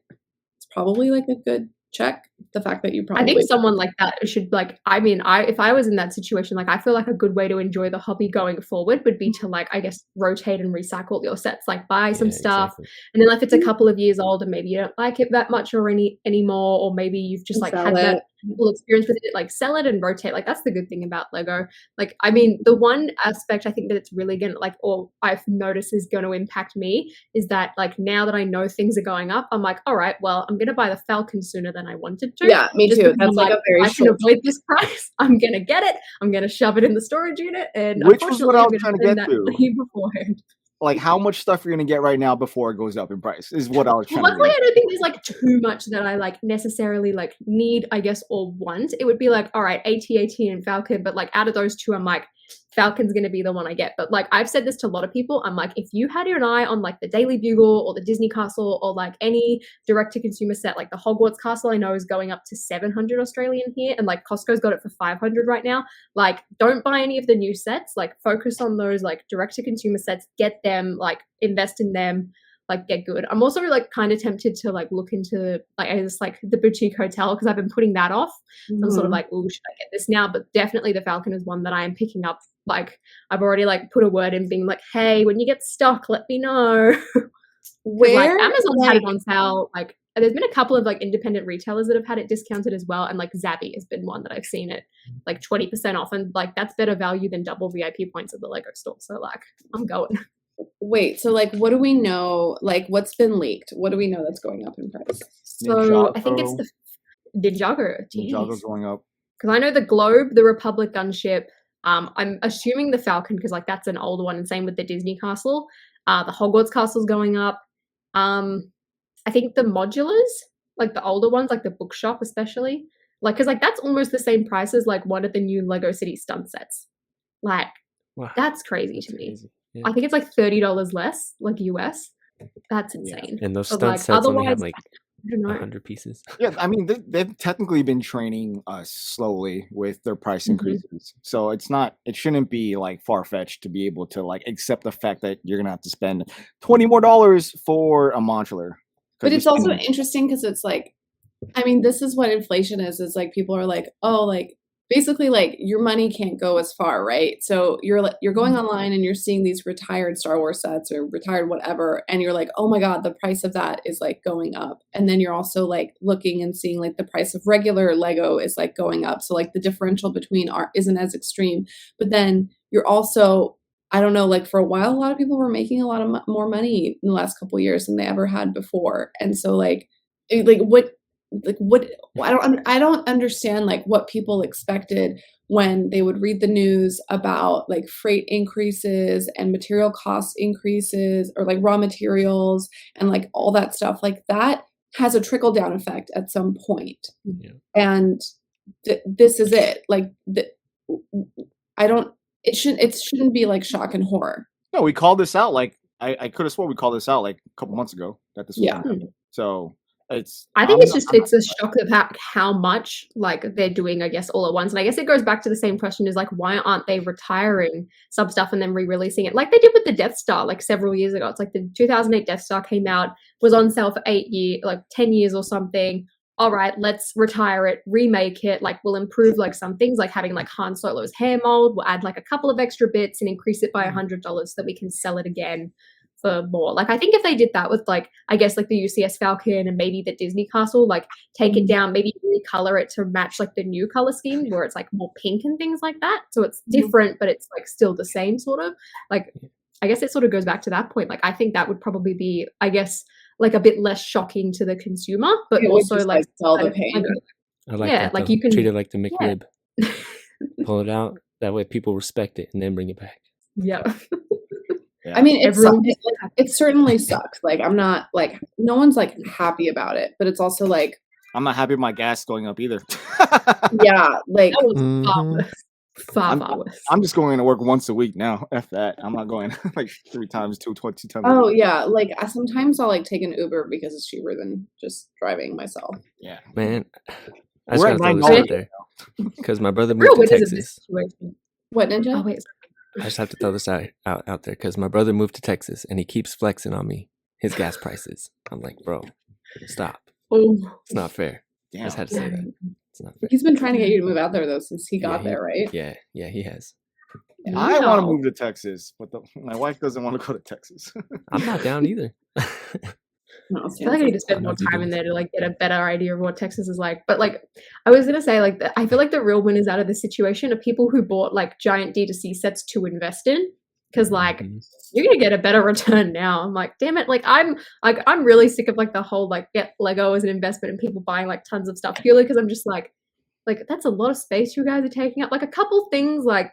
probably like a good check. The fact that you probably, I think someone like that should like, I mean, if I was in that situation, like I feel like a good way to enjoy the hobby going forward would be to like, I guess, rotate and recycle your sets, like buy some stuff. Exactly. And then if it's a couple of years old and maybe you don't like it that much or anymore, or maybe you've just like had that full experience with it, like sell it and rotate. Like that's the good thing about Lego. Like, I mean, the one aspect I think that it's really going to like, or I've noticed is going to impact me is that like now that I know things are going up, I'm like, all right, well, I'm going to buy the Falcon sooner than I wanted to. Yeah, me too. That's like a very I can avoid this price. I'm going to get it. I'm going to shove it in the storage unit. And which was what I was trying to get to. Beforehand. Like how much stuff you're going to get right now before it goes up in price is what I was trying to luckily, I don't think there's like too much that I like necessarily like need, I guess, or want. It would be like, all right, AT-AT and Falcon, but like out of those two, I'm like, Falcon's going to be the one I get. But like I've said this to a lot of people, I'm like, if you had your eye on like the Daily Bugle or the Disney Castle or like any direct-to-consumer set, like the Hogwarts Castle I know is going up to 700 Australian here, and like Costco's got it for 500 right now. Like don't buy any of the new sets, like focus on those like direct-to-consumer sets, get them, like invest in them, like get good. I'm also like kind of tempted to like look into like I just like the boutique hotel, because I've been putting that off. I'm sort of like, oh, should I get this now? But definitely the Falcon is one that I am picking up. Like I've already like put a word in being like, hey, when you get stuck, let me know. Where like Amazon's had it on sale. Like there's been a couple of like independent retailers that have had it discounted as well, and like Zabby has been one that I've seen it like 20% off, and like that's better value than double VIP points at the Lego store. So like I'm going. Wait, so like what do we know, like what's been leaked? What do we know that's going up in price? So Ninjago. I think it's the Ninjago. Ninjago's going up. Because I know the Globe, the Republic gunship, I'm assuming the Falcon, because like that's an older one, and same with the Disney Castle. The Hogwarts Castle's going up. I think the modulars, like the older ones, like the bookshop especially, like because like that's almost the same price as like one of the new Lego City stunt sets. Like that's crazy to me. Yeah. I think it's like $30 less, like US. That's insane. And those stunt sets only have like 100 pieces. Yeah, I mean they've technically been training us slowly with their price increases, so it shouldn't be like far-fetched to be able to like accept the fact that you're gonna have to spend $20 more for a modular. But it's also interesting because it's like, I mean, this is what inflation is. It's like people are like, oh, like basically like your money can't go as far, right? So you're going online and you're seeing these retired Star Wars sets or retired whatever, and you're like, oh my God, the price of that is like going up. And then you're also like looking and seeing like the price of regular Lego is like going up. So like the differential between isn't as extreme. But then you're also, I don't know, like for a while, a lot of people were making a lot of more money in the last couple of years than they ever had before. And so like what like what I don't understand like what people expected when they would read the news about like freight increases and material cost increases or like raw materials and like all that stuff. Like that has a trickle down effect at some point. Yeah. And this is it. Like it shouldn't be like shock and horror. No, we called this out. Like I could have sworn we called this out like a couple months ago that this was happening. So I think it's a shock about how much like they're doing, I guess, all at once. And I guess it goes back to the same question is like, why aren't they retiring some stuff and then re-releasing it like they did with the Death Star like several years ago? It's like the 2008 Death Star came out, was on sale for 10 years or something. All right, let's retire it, remake it. Like we'll improve like some things like having like Han Solo's hair mold. We'll add like a couple of extra bits and increase it by $100 so that we can sell it again for more. Like I think if they did that with like I guess like the UCS Falcon and maybe the Disney Castle, like take it down, maybe recolor it to match like the new color scheme where it's like more pink and things like that. So it's different, but it's like still the same sort of. Like I guess it sort of goes back to that point. Like I think that would probably be, I guess, like a bit less shocking to the consumer, but it also like sell the pain. I like that. Like you can treat it like the McRib. Pull it out. That way people respect it and then bring it back. Yeah. I mean, it certainly sucks. Like, I'm not like, no one's like happy about it, but it's also like, I'm not happy with my gas going up either. Yeah, like I'm just going to work once a week now. F that. I'm not going like 2 times. Oh yeah, like sometimes I'll like take an Uber because it's cheaper than just driving myself. Yeah, man. I just gotta throw this out there because my brother moved to Texas. What, Ninja? Oh, wait. I just have to throw this out there because my brother moved to Texas and he keeps flexing on me his gas prices. I'm like, bro, stop. Oh, it's not fair. Damn. I just had to say that. It's not fair. He's been trying to get you to move out there though since he got there, right? Yeah, he has. I want to move to Texas, but my wife doesn't want to go to Texas. I'm not down either. I feel like I need to spend more time in there to like get a better idea of what Texas is like. But like, I was gonna say, like, I feel like the real winners out of this situation are people who bought like giant D2C sets to invest in, because like you're gonna get a better return now. I'm like, damn it, I'm really sick of like the whole like get Lego as an investment and people buying like tons of stuff purely because I'm just like that's a lot of space you guys are taking up. Like a couple things, like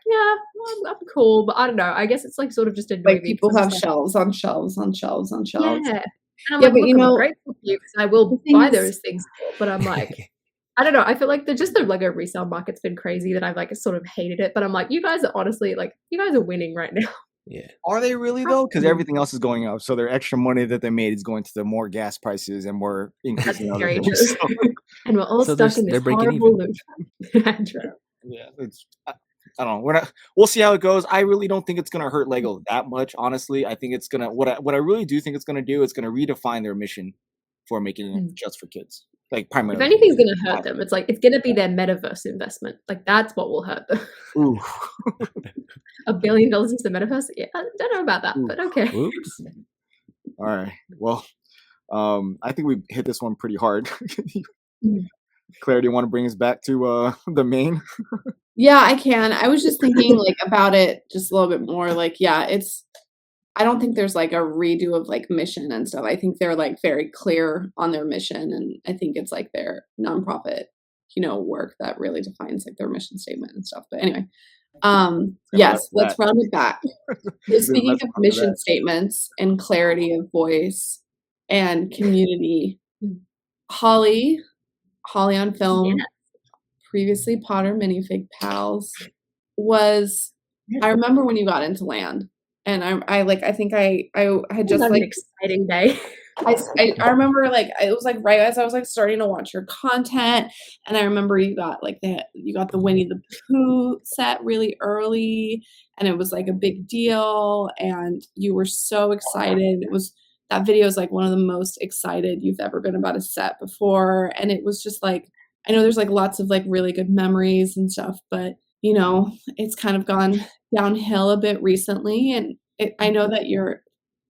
I'm cool, but I don't know. I guess it's like sort of just a like people have shelves on shelves on shelves on shelves. Yeah. And I'm like, but I'm grateful for you because I will buy those things. But I'm like, I don't know. I feel like the Lego resale market's been crazy that I've like sort of hated it. But I'm like, you guys are honestly like, you guys are winning right now. Yeah. Are they really though? Because everything else is going up. So their extra money that they made is going to the more gas prices and more increasing other things. So. And we're all stuck in this horrible loop. Yeah. I don't know. We'll see how it goes. I really don't think it's gonna hurt Lego that much. Honestly, I think it's gonna. What I really do think it's gonna do is gonna redefine their mission for making it just for kids. Like primarily. If anything's gonna hurt them, it's like it's gonna be their metaverse investment. Like that's what will hurt them. Ooh. $1 billion into the metaverse? Yeah, I don't know about that, but okay. Oops. All right. Well, I think we hit this one pretty hard. Claire, do you want to bring us back to the main? Yeah, I can. I was just thinking like about it just a little bit more. Like, yeah, I don't think there's like a redo of like mission and stuff. I think they're like very clear on their mission, and I think it's like their nonprofit, work that really defines like their mission statement and stuff. But anyway, yes, let's round it back. Speaking of mission statements and clarity of voice and community, HollyOnFilm, previously Potter Minifig Pals, I remember when you got into LAN, and I think I had just like an exciting day. I remember like it was like right as I was like starting to watch your content, and I remember you got the Winnie the Pooh set really early, and it was like a big deal, and you were so excited. That video is like one of the most excited you've ever been about a set before. And it was just like, I know there's like lots of like really good memories and stuff, but it's kind of gone downhill a bit recently. And I know that you're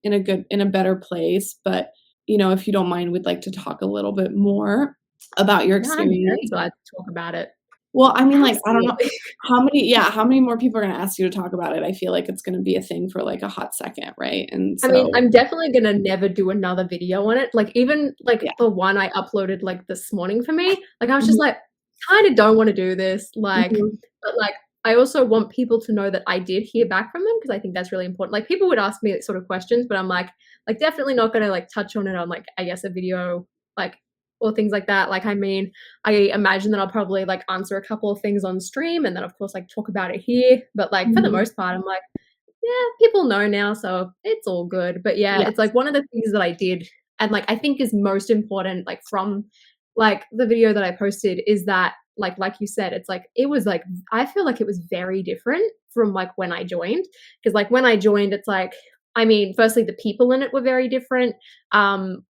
in a better place, but if you don't mind, we'd like to talk a little bit more about your experience. I'm glad to talk about it. Well, I mean, like, I don't know how many more people are going to ask you to talk about it. I feel like it's going to be a thing for like a hot second, right? And so, I mean, I'm definitely going to never do another video on it. Like, even like the one I uploaded like this morning for me, like I was just like, kind of don't want to do this. Like, but like, I also want people to know that I did hear back from them, because I think that's really important. Like, people would ask me sort of questions, but I'm like definitely not going to like touch on it on like, I guess, a video, like, or things like that. Like, I mean, I imagine that I'll probably like answer a couple of things on stream and then of course like talk about it here. But like for the most part, I'm like, yeah, people know now, so it's all good. But yeah, it's like one of the things that I did, and like I think is most important, like from like the video that I posted, is that like you said, it's like it was like I feel like it was very different from like when I joined, because like when I joined, it's like, I mean, firstly, the people in it were very different.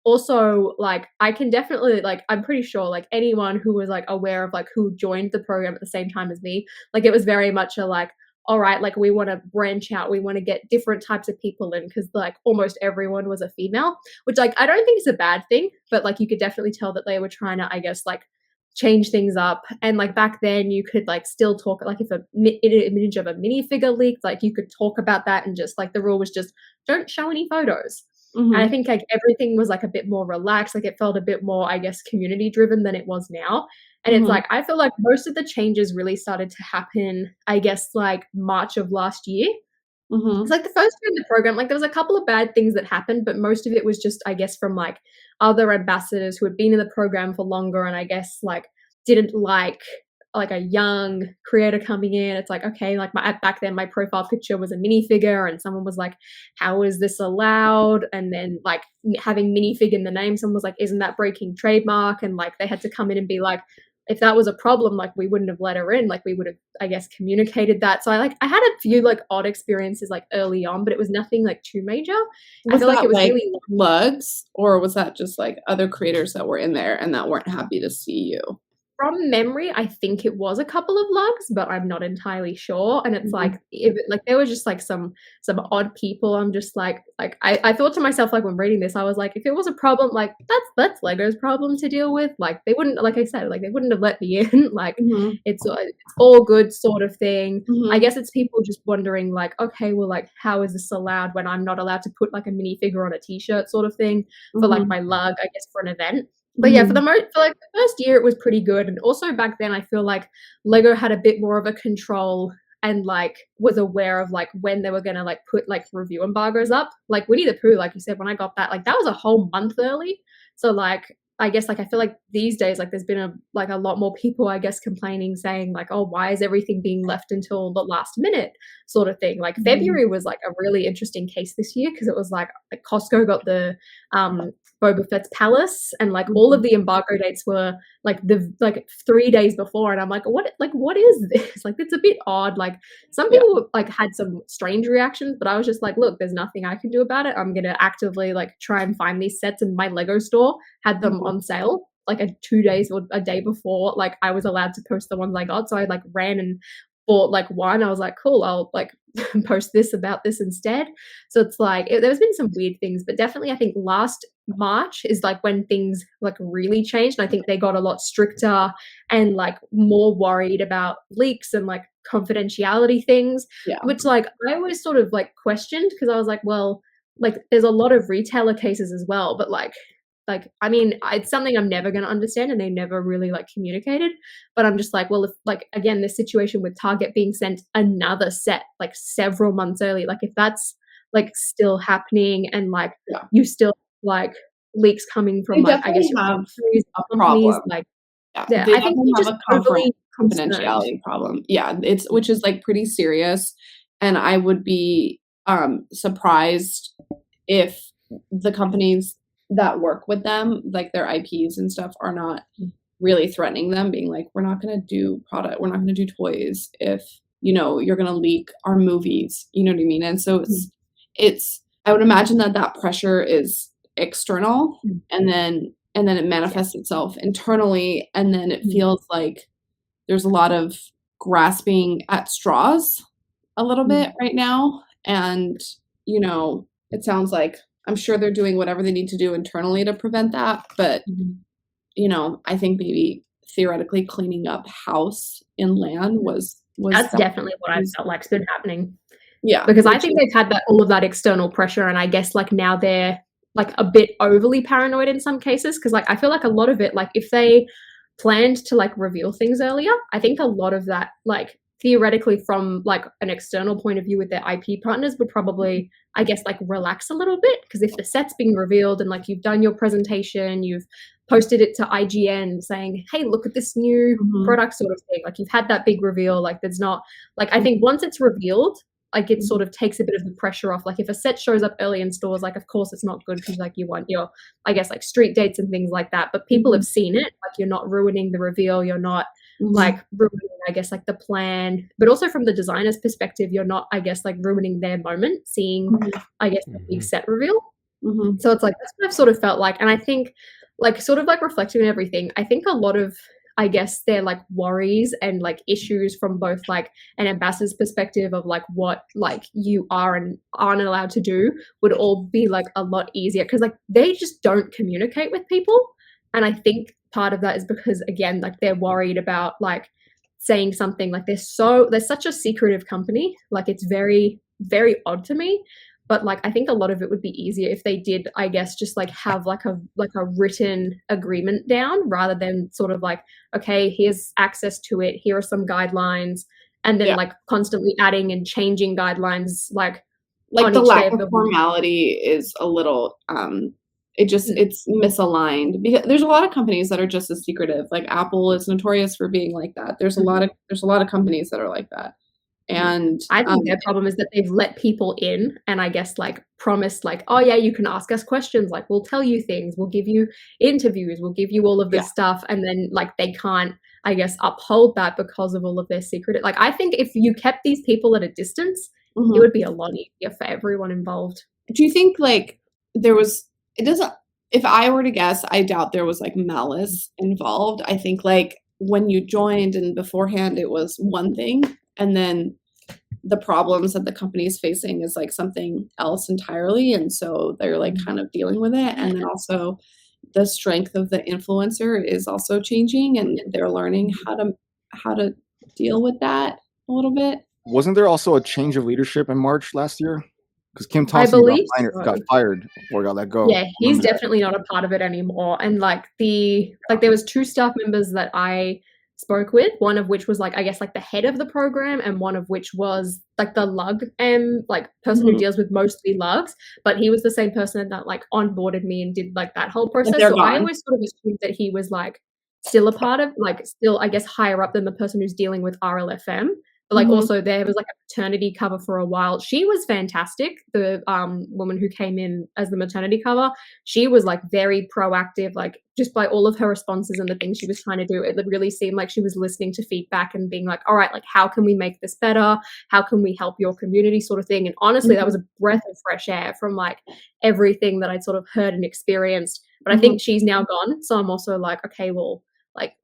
Also, like, I can definitely, like, I'm pretty sure, like, anyone who was, like, aware of, like, who joined the program at the same time as me, like, it was very much a, like, all right, like, we want to branch out. We want to get different types of people in, because, like, almost everyone was a female, which, like, I don't think is a bad thing, but, like, you could definitely tell that they were trying to, I guess, like, change things up. And like back then you could like still talk, like if an image of a minifigure leaked, like you could talk about that, and just like the rule was just don't show any photos. And I think like everything was like a bit more relaxed, like it felt a bit more, I guess, community driven than it was now. And it's like I feel like most of the changes really started to happen, I guess, like March of last year. It's like the first year in the program, like there was a couple of bad things that happened, but most of it was just, I guess, from like other ambassadors who had been in the program for longer, and I guess like didn't like a young creator coming in. It's like, okay, like back then my profile picture was a minifigure, and someone was like, how is this allowed? And then like having minifig in the name, someone was like, isn't that breaking trademark? And like they had to come in and be like, if that was a problem, like we wouldn't have let her in, like we would have, I guess, communicated that. So I had a few like odd experiences like early on, but it was nothing like too major. I feel like it was like really lugs, or was that just like other creators that were in there and that weren't happy to see you? From memory, I think it was a couple of lugs, but I'm not entirely sure. And it's like, there were just like some odd people. I'm just like I thought to myself, like when reading this, I was like, if it was a problem, like that's Lego's problem to deal with. Like they wouldn't, like I said, like they wouldn't have let me in. Like it's all good sort of thing. I guess it's people just wondering, like, okay, well, like how is this allowed when I'm not allowed to put like a minifigure on a t-shirt sort of thing for like my lug, I guess, for an event. But yeah, for like the first year, it was pretty good. And also back then, I feel like Lego had a bit more of a control and like was aware of like when they were going to like put like review embargoes up. Like Winnie the Pooh, like you said, when I got that, like that was a whole month early. So like, I guess like I feel like these days, like there's been a lot more people, I guess, complaining, saying like, oh, why is everything being left until the last minute sort of thing. Like February was like a really interesting case this year, because it was like Costco got the Boba Fett's palace, and like all of the embargo dates were like 3 days before, and I'm like, what is this? Like it's a bit odd. Like some people like had some strange reactions, but I was just like, look, there's nothing I can do about it. I'm gonna actively like try and find these sets, and my Lego store had them on sale like 2 days or a day before like I was allowed to post the ones I got. So I like ran and bought like one. I was like, cool, I'll like post this about this instead. So it's like there's been some weird things, but definitely I think last March is like when things like really changed, and I think they got a lot stricter and like more worried about leaks and like confidentiality things, which like I always sort of like questioned, because I was like, well, like there's a lot of retailer cases as well, but like I mean, it's something I'm never going to understand, and they never really like communicated. But I'm just like, well, if like again, this situation with Target being sent another set like several months early, like if that's like still happening, and like you still like leaks coming from like I guess have a problem. Like they I think have just a confidentiality problem. Yeah, it's which is like pretty serious, and I would be surprised if the companies that work with them, like their IPs and stuff, are not really threatening them, being like, we're not going to do product, we're not going to do toys if, you know, you're going to leak our movies, you know what I mean? And so it's I would imagine that pressure is external, and then it manifests itself internally, and then it feels like there's a lot of grasping at straws a little bit right now. And, you know, it sounds like I'm sure they're doing whatever they need to do internally to prevent that. But, you know, I think maybe theoretically cleaning up house in LAN was that's definitely what I felt like's been happening. Yeah, because I think they've had all of that external pressure, and I guess like now they're like a bit overly paranoid in some cases, because like I feel like a lot of it, like if they planned to like reveal things earlier, I think a lot of that, like theoretically from like an external point of view with their IP partners, would probably, I guess, like relax a little bit, because if the set's being revealed and like you've done your presentation, you've posted it to IGN saying, hey, look at this new product sort of thing, like you've had that big reveal, like there's not, like I think once it's revealed, like it sort of takes a bit of the pressure off. Like if a set shows up early in stores, like of course it's not good, because like you want your, I guess, like street dates and things like that, but people have seen it, like you're not ruining the reveal, you're not like ruining, I guess, like the plan, but also from the designer's perspective, you're not, I guess, like ruining their moment seeing, I guess, the big set reveal. So it's like, that's what I've sort of felt like. And I think like sort of like reflecting on everything, I think a lot of, I guess, they're like worries and like issues from both like an ambassador's perspective of like what like you are and aren't allowed to do would all be like a lot easier, because like they just don't communicate with people. And I think part of that is because, again, like they're worried about like saying something, like they're such a secretive company, like it's very, very odd to me. But like I think a lot of it would be easier if they did, I guess, just like have like a written agreement down, rather than sort of like, okay, here's access to it, here are some guidelines, and then like constantly adding and changing guidelines, like the lack of formality is a little it's misaligned, because there's a lot of companies that are just as secretive. Like Apple is notorious for being like that. There's a lot of companies that are like that. And I think their problem is that they've let people in and I guess like promised like, oh yeah, you can ask us questions, like we'll tell you things, we'll give you interviews, we'll give you all of this stuff, and then like they can't, I guess, uphold that because of all of their secret. Like I think if you kept these people at a distance, it would be a lot easier for everyone involved. Do you think like if I were to guess, I doubt there was like malice involved. I think like when you joined and beforehand it was one thing, and then the problems that the company is facing is like something else entirely, and so they're like kind of dealing with it. And then also the strength of the influencer is also changing, and they're learning how to deal with that a little bit. Wasn't there also a change of leadership in March last year? Because Kim Thompson got fired or got let go. Yeah, he's definitely not a part of it anymore. And like there was 2 staff members that I spoke with, one of which was like, I guess, like the head of the program, and one of which was like the lug like person who deals with mostly lugs, but he was the same person that like onboarded me and did like that whole process. So I always sort of assumed that he was like still a part of, like still, I guess, higher up than the person who's dealing with RLFM. But like also there was like a maternity cover for a while. She was fantastic. The woman who came in as the maternity cover, she was like very proactive, like just by all of her responses and the things she was trying to do. It really seemed like she was listening to feedback and being like, all right, like how can we make this better? How can we help your community, sort of thing. And honestly, that was a breath of fresh air from like everything that I'd sort of heard and experienced. But I think she's now gone. So I'm also like, okay, well, like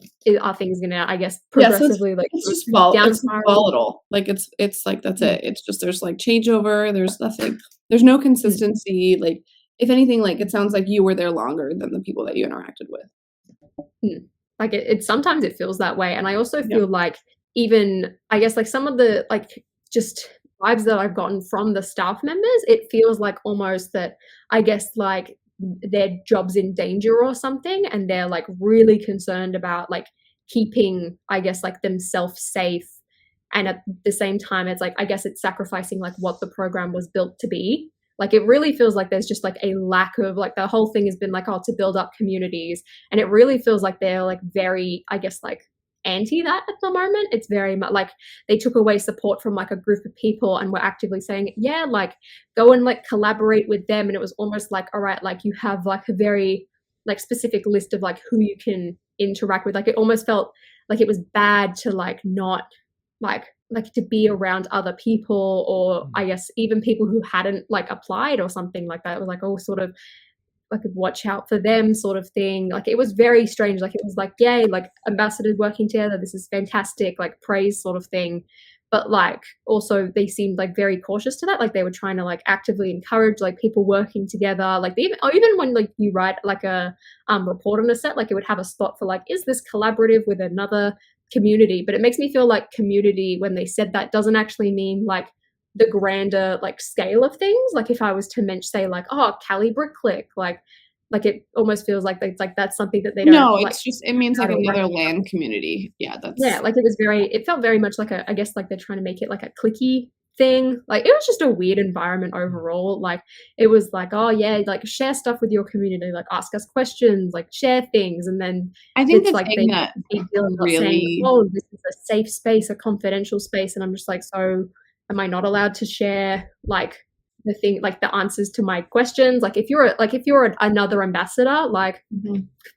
are things gonna, I guess, progressively like it's just volatile. Like it's like that's it. It's just there's like changeover. There's nothing. There's no consistency. Like if anything, like it sounds like you were there longer than the people that you interacted with. Like it sometimes it feels that way, and I also feel like even, I guess, like some of the like just vibes that I've gotten from the staff members, it feels like almost that, I guess, like their job's in danger or something, and they're like really concerned about like keeping, I guess, like themselves safe, and at the same time it's like, I guess it's sacrificing like what the program was built to be. Like it really feels like there's just like a lack of, like the whole thing has been like, oh, to build up communities, and it really feels like they're like very, I guess, like anti that at the moment. It's very much like they took away support from like a group of people and were actively saying, yeah, like go and like collaborate with them. And it was almost like, all right, like you have like a very like specific list of like who you can interact with. Like it almost felt like it was bad to like not like to be around other people, or I guess even people who hadn't like applied or something like that. It was like, oh, sort of like watch out for them sort of thing. Like it was very strange. Like it was like, yay, like ambassadors working together, this is fantastic, like praise sort of thing. but like also they seemed like very cautious to that. Like they were trying to like actively encourage like people working together. Like even when like you write like a report on a set, like it would have a spot for like, is this collaborative with another community? But it makes me feel like community, when they said that, doesn't actually mean like the grander like scale of things. Like if I was to say like, oh, Cali Brick Clique, like it almost feels like it's like that's something that they don't. No, like, it's just, it means like another LAN community. Yeah, like it felt very much like I guess like they're trying to make it like a cliquey thing. Like it was just a weird environment overall. Like it was like, oh yeah, like share stuff with your community, like ask us questions, like share things, and then I think it's the like thing that really saying, oh, this is a safe space, a confidential space, and I'm just like, so am I not allowed to share like the thing, like the answers to my questions? Like if you're another ambassador, like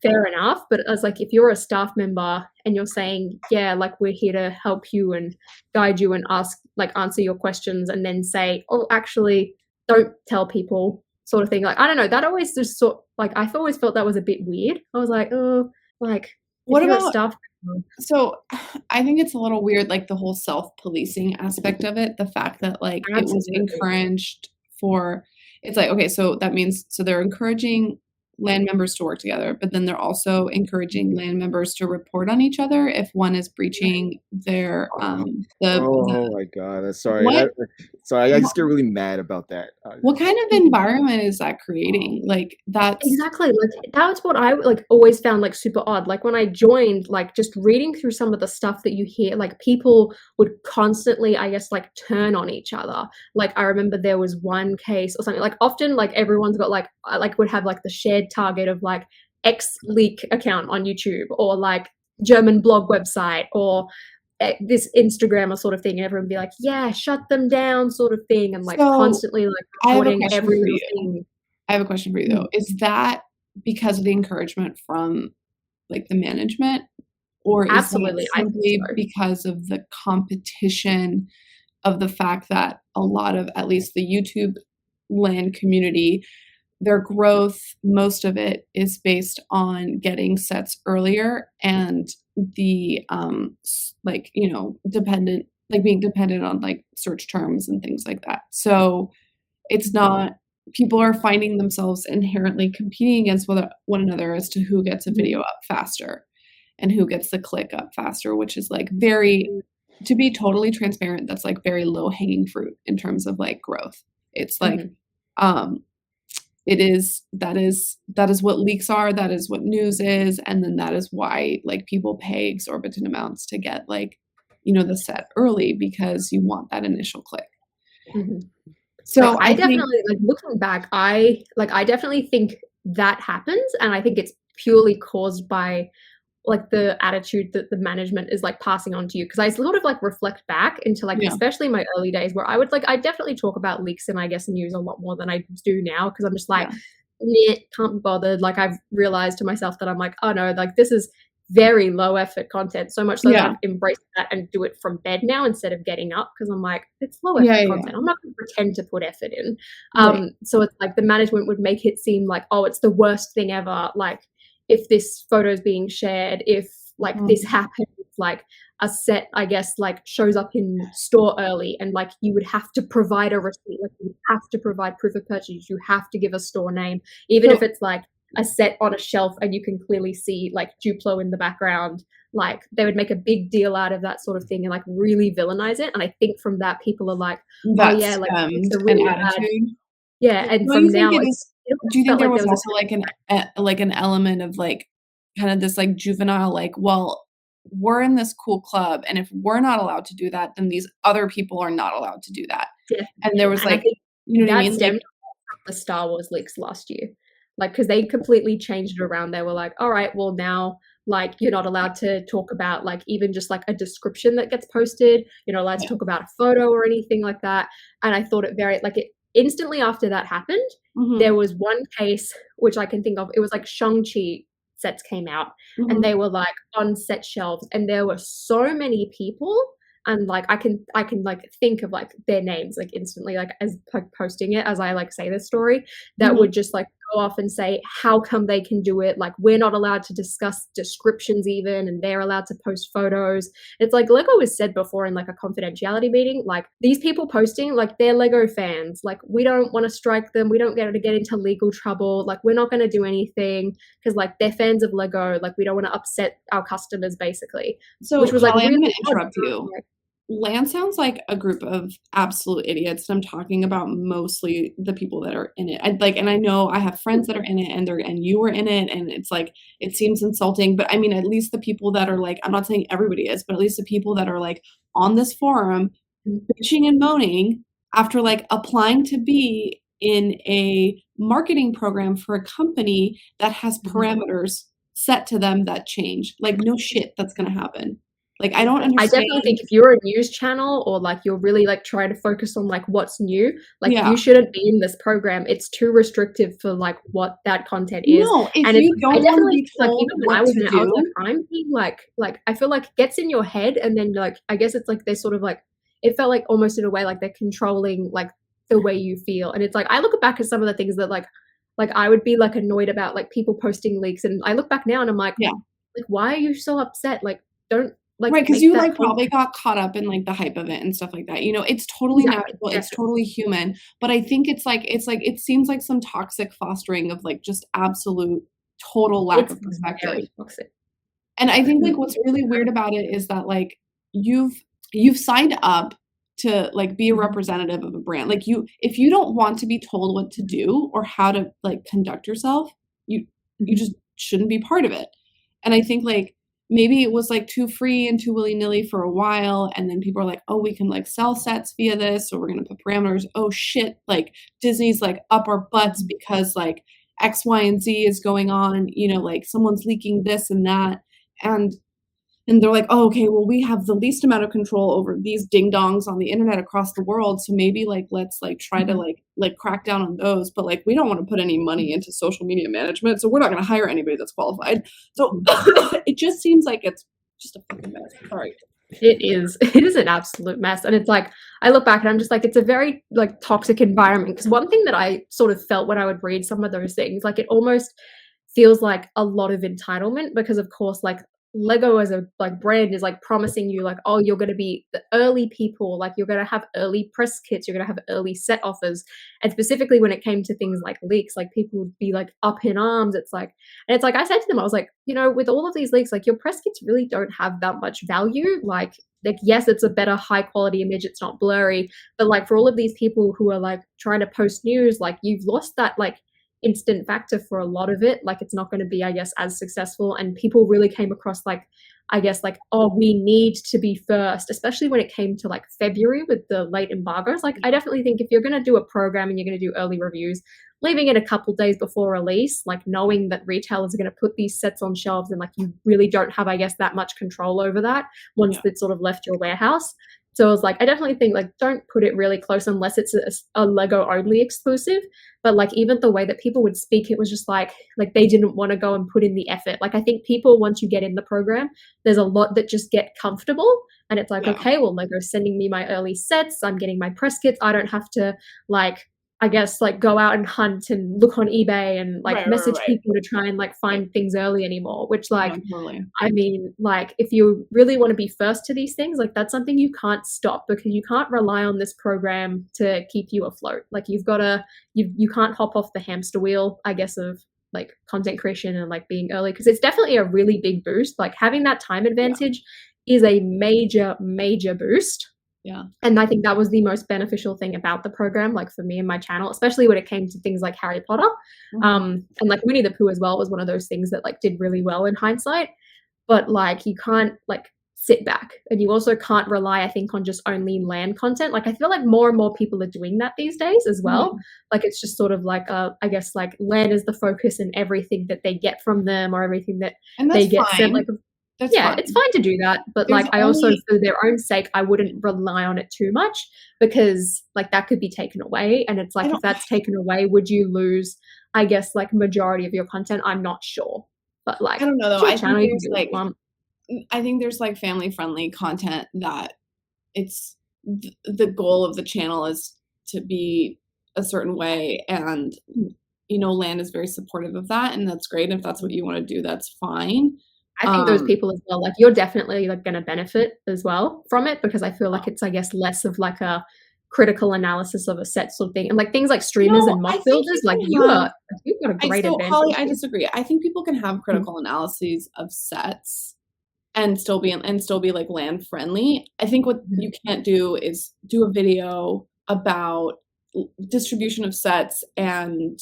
fair enough, but as like if you're a staff member and you're saying, yeah, like we're here to help you and guide you and answer your questions, and then say, oh, actually don't tell people, sort of thing. Like I don't know, that always just I've always felt that was a bit weird. I was like, oh, like what about staff? So I think it's a little weird, like the whole self-policing aspect of it, the fact that like it was encouraged for, it's like, okay, so that means, so they're encouraging LAN members to work together, but then they're also encouraging LAN members to report on each other if one is breaching their oh my god, sorry. I just get really mad about that. What kind of environment is that creating? Like that's exactly, like that's what I like always found like super odd. Like when I joined, like just reading through some of the stuff that you hear, like people would constantly, I guess, like turn on each other. Like I remember there was one case or something, like often like everyone's got like would have like the shared target of like X leak account on YouTube, or like German blog website, or this Instagram or sort of thing, and everyone would be like, yeah, shut them down sort of thing, and like constantly like reporting every thing. I have a question for you though. Is that because of the encouragement from like the management, or is it simply because of the competition of the fact that a lot of, at least the YouTube LAN community, their growth, most of it is based on getting sets earlier and the like, you know, being dependent on like search terms and things like that. So it's not, people are finding themselves inherently competing against one another as to who gets a video up faster and who gets the click up faster, which is like very, to be totally transparent, that's like very low hanging fruit in terms of like growth. It's like that is what leaks are, that is what news is, and then that is why like people pay exorbitant amounts to get like, you know, the set early, because you want that initial click. So I definitely like looking back, I definitely think that happens, and I think it's purely caused by like the attitude that the management is like passing on to you. Because I sort of like reflect back into like especially my early days, where I definitely talk about leaks and I guess news a lot more than I do now, because I'm just like can't be bothered. Like I've realized to myself that I'm like, oh no, like this is very low effort content, so much so that I've embraced that and do it from bed now instead of getting up, because I'm like, it's low effort content. I'm not going to pretend to put effort in. So it's like the management would make it seem like, oh, it's the worst thing ever, like if this photo is being shared, if like this happens, like a set, I guess, like shows up in store early, and like you would have to provide a receipt, like you have to provide proof of purchase, you have to give a store name, even if it's like a set on a shelf and you can clearly see like Duplo in the background. Like they would make a big deal out of that sort of thing and like really villainize it. And I think from that, people are like, oh yeah, like it's a really attitude. Yeah, and from now, do you think there was also like an element of like kind of this like juvenile, like, well, we're in this cool club, and if we're not allowed to do that, then these other people are not allowed to do that. And there was like, you know what I mean? Stemmed from the Star Wars leaks last year, like because they completely changed it around. They were like, all right, well now, like you're not allowed to talk about like even just like a description that gets posted. You're not allowed to talk about a photo or anything like that. And I thought it very like it. Instantly after that happened, there was one case which I can think of. It was like Shang-Chi sets came out and they were like on set shelves, and there were so many people, and like I can like think of like their names like instantly, like as like posting it as I like say this story, that would just like go off and say how come they can do it. Like, we're not allowed to discuss descriptions even, and they're allowed to post photos. It's like Lego has said before in like a confidentiality meeting, like these people posting, like they're Lego fans. Like, we don't want to strike them. We don't get into legal trouble. Like, we're not going to do anything because like they're fans of Lego. Like, we don't want to upset our customers basically. So which was Holly, like, I'm really going to interrupt you. LAN sounds like a group of absolute idiots. I'm talking about mostly the people that are in it. And I know I have friends that are in it, and you were in it, and it's like, it seems insulting, but I mean, at least the people that are like, I'm not saying everybody is, but at least the people that are like on this forum bitching and moaning after like applying to be in a marketing program for a company that has parameters set to them that change. Like, no shit, that's going to happen. Like, I don't understand. I definitely think if you're a news channel or like you're really like trying to focus on like what's new, like you shouldn't be in this program. It's too restrictive for like what that content is. No, if and you don't I want to definitely be like told even when I what was to in it, I was do, like, I'm being like I feel like it gets in your head, and then like I guess it's like they're sort of like, it felt like almost in a way like they're controlling like the way you feel. And it's like I look back at some of the things that like I would be like annoyed about, like people posting leaks, and I look back now and I'm like, like, why are you so upset? Like, don't like, right, because you like probably got caught up in like the hype of it and stuff like that. You know, it's totally natural, it's totally human. But I think it's like it seems like some toxic fostering of like just absolute total lack of perspective. And I think like what's really weird about it is that like you've signed up to like be a representative of a brand. Like, if you don't want to be told what to do or how to like conduct yourself, you just shouldn't be part of it. And I think like maybe it was like too free and too willy-nilly for a while, and then people are like, oh, we can like sell sets via this, so we're gonna put parameters. Oh shit, like Disney's like up our butts because like X, Y, and Z is going on, you know, like someone's leaking this and that. And they're like, oh, okay, well, we have the least amount of control over these ding-dongs on the internet across the world, so maybe like let's like try to like crack down on those, but like we don't want to put any money into social media management, so we're not going to hire anybody that's qualified. So it just seems like it's just a fucking mess. Sorry. It is an absolute mess. And it's like I look back and I'm just like, it's a very like toxic environment. Because one thing that I sort of felt when I would read some of those things, like it almost feels like a lot of entitlement, because of course like Lego as a like brand is like promising you like, oh, you're going to be the early people, like you're going to have early press kits, you're going to have early set offers. And specifically when it came to things like leaks, like people would be like up in arms. It's like, and it's like I said to them, I was like, you know, with all of these leaks, like your press kits really don't have that much value. Like yes, it's a better high quality image, it's not blurry, but like for all of these people who are like trying to post news, like you've lost that like instant factor for a lot of it. Like it's not going to be, I guess, as successful. And people really came across like, I guess, like, oh, we need to be first, especially when it came to like February with the late embargoes. Like I definitely think if you're going to do a program and you're going to do early reviews, leaving it a couple days before release, like knowing that retailers are going to put these sets on shelves and like you really don't have, I guess, that much control over that once it's sort of left your warehouse. So I was like, I definitely think like don't put it really close unless it's a Lego only exclusive. But like even the way that people would speak, it was just like they didn't want to go and put in the effort. Like I think people, once you get in the program, there's a lot that just get comfortable. And it's like, okay, well, Lego's sending me my early sets. I'm getting my press kits. I don't have to like, I guess, like go out and hunt and look on eBay and like message people to try and like find things early anymore, which like, I mean, like if you really want to be first to these things, like that's something you can't stop, because you can't rely on this program to keep you afloat. Like you've got to, you can't hop off the hamster wheel, I guess, of like content creation and like being early, because it's definitely a really big boost. Like having that time advantage is a major, major boost. Yeah. And I think that was the most beneficial thing about the program, like for me and my channel, especially when it came to things like Harry Potter. And like Winnie the Pooh as well was one of those things that like did really well in hindsight. But like you can't like sit back, and you also can't rely, I think, on just only LAN content. Like I feel like more and more people are doing that these days as well. Like it's just sort of like I guess like LAN is the focus and everything that they get from them or everything that they get sent. Like fine. It's fine to do that, but like I also, for their own sake, I wouldn't rely on it too much, because like that could be taken away, and it's like if that's taken away, would you lose, I guess, like majority of your content? I'm not sure, but like I don't know though. I think there's like family friendly content that it's the goal of the channel is to be a certain way, and LAN is very supportive of that, and that's great. If that's what you want to do, that's fine. I think those people as well, like, you're definitely like going to benefit as well from it, because I feel like it's, I guess, less of like a critical analysis of a set sort of thing, and like things like streamers and mock builders, like you've got a great advantage. Holly, I disagree. I think people can have critical analyses of sets and still be like LAN friendly. I think what you can't do is do a video about distribution of sets and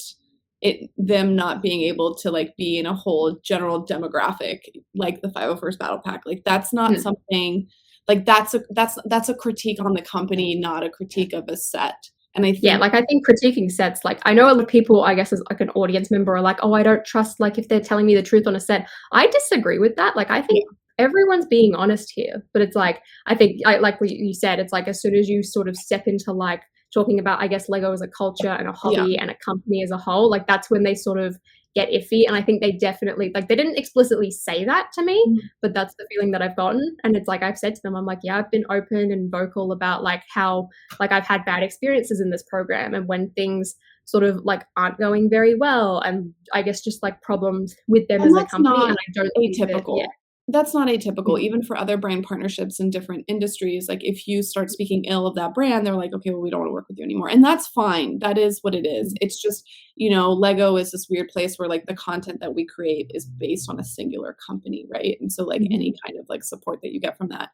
them not being able to like be in a whole general demographic like the 501st Battle Pack. Like that's not something, like that's a critique on the company, not a critique of a set. And I think like I think critiquing sets, like I know a lot of people, I guess, as like an audience member, are like, oh, I don't trust like if they're telling me the truth on a set. I disagree with that. Like I think everyone's being honest here, but it's like, I think like what you said, it's like as soon as you sort of step into like talking about, I guess, Lego as a culture and a hobby and a company as a whole, like that's when they sort of get iffy. And I think they definitely, like, they didn't explicitly say that to me, but that's the feeling that I've gotten. And it's like I've said to them, I'm like, yeah, I've been open and vocal about like how like I've had bad experiences in this program, and when things sort of like aren't going very well, and I guess just like problems with them as a company. And I don't think atypical. That's not atypical, even for other brand partnerships in different industries. Like if you start speaking ill of that brand, they're like, okay, well, we don't want to work with you anymore. And that's fine. That is what it is. It's just, Lego is this weird place where like the content that we create is based on a singular company, right? And so like any kind of like support that you get from that.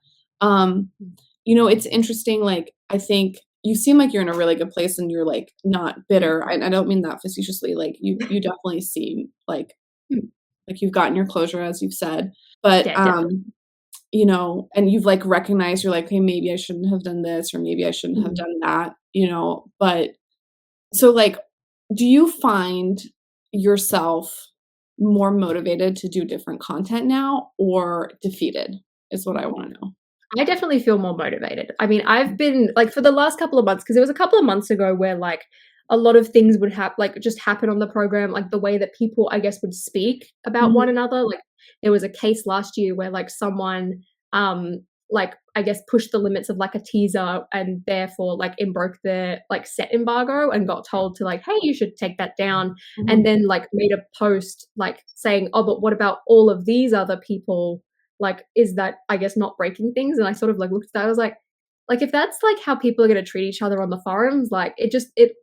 It's interesting. Like, I think you seem like you're in a really good place and you're like not bitter. I don't mean that facetiously. Like you definitely seem like you've gotten your closure, as you've said. But, and you've like recognized, you're like, hey, maybe I shouldn't have done this, or maybe I shouldn't have done that, but so like, do you find yourself more motivated to do different content now, or defeated is what I want to know. I definitely feel more motivated. I mean, I've been like for the last couple of months, because it was a couple of months ago where like a lot of things would just happen on the program, like the way that people, I guess, would speak about one another. Like there was a case last year where like someone, like I guess pushed the limits of like a teaser and therefore like it broke the like set embargo and got told to like, hey, you should take that down. And then like made a post like saying, oh, but what about all of these other people? Like, is that, I guess, not breaking things? And I sort of like looked at that, I was like if that's like how people are going to treat each other on the forums, like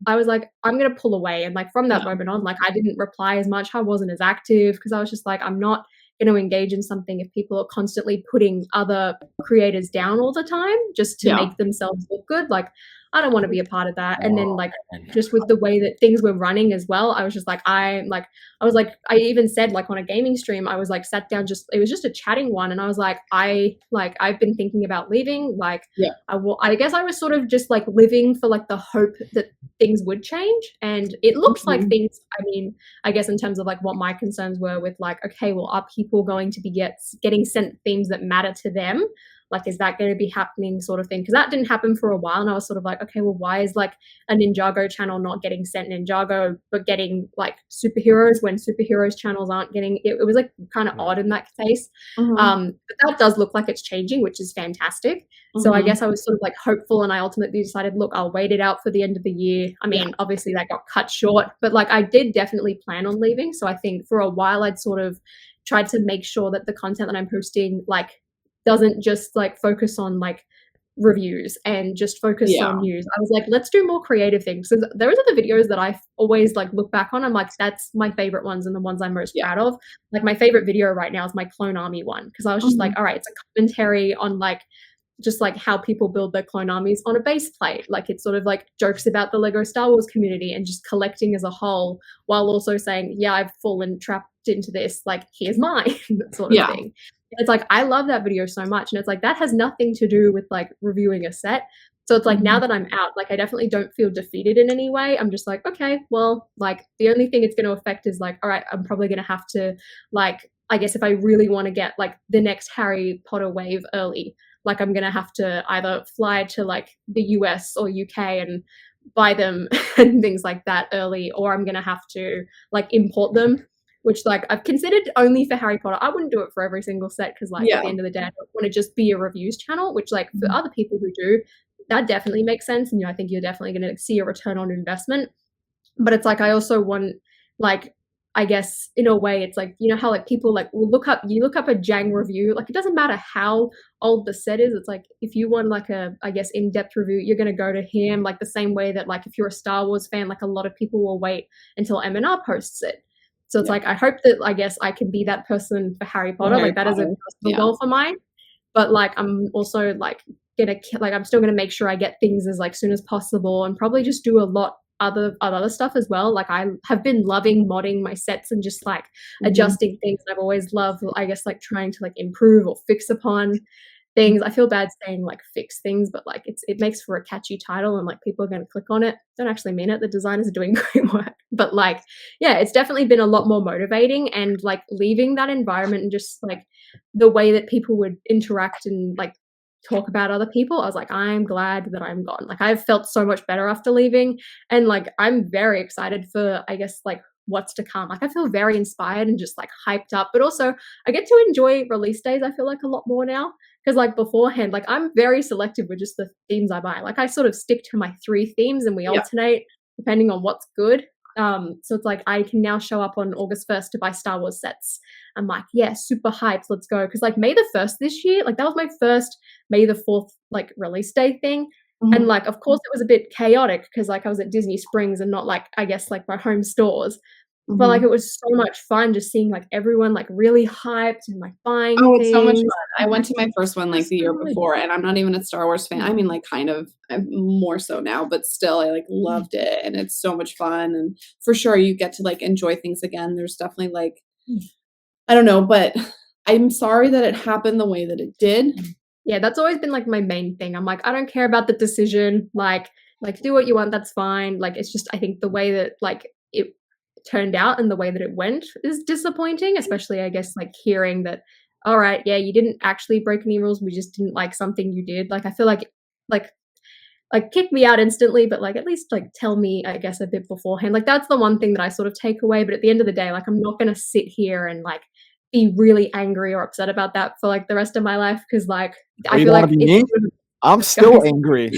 I was like, I'm going to pull away. And like from that moment on, like I didn't reply as much. I wasn't as active because I was just like, I'm not going to engage in something if people are constantly putting other creators down all the time just to make themselves look good. Like, I don't want to be a part of that. And then like just with the way that things were running as well, I was just like, I even said like on a gaming stream, I was like sat down, it was just a chatting one. And I was like, I've been thinking about leaving. Like, I guess I was sort of just like living for like the hope that things would change. And it looks like things, I mean, I guess in terms of like what my concerns were with like, okay, well, are people going to be getting sent themes that matter to them? Like, is that going to be happening sort of thing? Because that didn't happen for a while. And I was sort of like, okay, well, why is like a Ninjago channel not getting sent Ninjago, but getting like superheroes when superheroes channels aren't getting it? It was like kind of odd in that case. But that does look like it's changing, which is fantastic. So I guess I was sort of like hopeful, and I ultimately decided, look, I'll wait it out for the end of the year. I mean, obviously that got cut short, but like I did definitely plan on leaving. So I think for a while I'd sort of tried to make sure that the content that I'm posting like doesn't just like focus on like reviews and just focus on news. I was like, let's do more creative things. So those are the videos that I always like look back on. I'm like, that's my favorite ones and the ones I'm most proud of. Like my favorite video right now is my Clone Army one, because I was just like, all right, it's a commentary on like just like how people build their clone armies on a base plate. Like it's sort of like jokes about the Lego Star Wars community and just collecting as a whole, while also saying, yeah, I've fallen trapped into this, like here's mine, that sort of thing. It's like, I love that video so much. And it's like, that has nothing to do with like reviewing a set. So it's like, now that I'm out, like I definitely don't feel defeated in any way. I'm just like, okay, well, like the only thing it's going to affect is like, all right, I'm probably going to have to like, I guess if I really want to get like the next Harry Potter wave early, like I'm going to have to either fly to like the US or UK and buy them and things like that early, or I'm going to have to like import them, which like I've considered only for Harry Potter. I wouldn't do it for every single set, because like at the end of the day, I don't want to just be a reviews channel, which like for other people who do, that definitely makes sense. And I think you're definitely going to see a return on investment. But it's like, I also want like, I guess in a way it's like, you know how like people like will look up a Jang review, like it doesn't matter how old the set is, it's like if you want like a, I guess, in-depth review, you're going to go to him, like the same way that like if you're a Star Wars fan, like a lot of people will wait until M&R posts it. So it's like I hope that, I guess, I can be that person for Harry Potter, like that is a personal goal for mine. But like I'm also like I'm still gonna make sure I get things as like soon as possible, and probably just do a lot other stuff as well. Like I have been loving modding my sets and just like adjusting things. I've always loved, I guess, like trying to like improve or fix upon things. I feel bad saying like fix things, but like it makes for a catchy title and like people are going to click on it. Don't actually mean it. The designers are doing great work, but like, yeah, it's definitely been a lot more motivating, and like leaving that environment and just like the way that people would interact and like talk about other people, I was like, I'm glad that I'm gone. Like I've felt so much better after leaving, and like I'm very excited for, I guess, like what's to come. Like I feel very inspired and just like hyped up, but also I get to enjoy release days, I feel like, a lot more now, because like beforehand, like I'm very selective with just the themes I buy. Like I sort of stick to my 3 themes and we alternate depending on what's good. So it's like I can now show up on August 1st to buy Star Wars sets. I'm like, yeah, super hyped, let's go. Because like May the 1st this year, like that was my first May the 4th like release day thing. And like, of course, it was a bit chaotic because like I was at Disney Springs and not like, I guess, like my home stores. But like it was so much fun just seeing like everyone like really hyped and like buying things. It's so much fun. I went to my first one like the year before, and I'm not even a Star Wars fan. I mean, like kind of, I'm more so now, but still I like loved it, and it's so much fun. And for sure you get to like enjoy things again. There's definitely like, I don't know, but I'm sorry that it happened the way that it did. Yeah, that's always been like my main thing. I'm like, I don't care about the decision. Like do what you want, that's fine. Like it's just, I think the way that like it turned out and the way that it went is disappointing, especially I guess like hearing that, all right, yeah, you didn't actually break any rules, we just didn't like something you did. Like I feel like kick me out instantly, but like at least like tell me, I guess, a bit beforehand. Like that's the one thing that I sort of take away. But at the end of the day, like I'm not gonna sit here and like be really angry or upset about that for like the rest of my life, because like I feel like I'm still angry.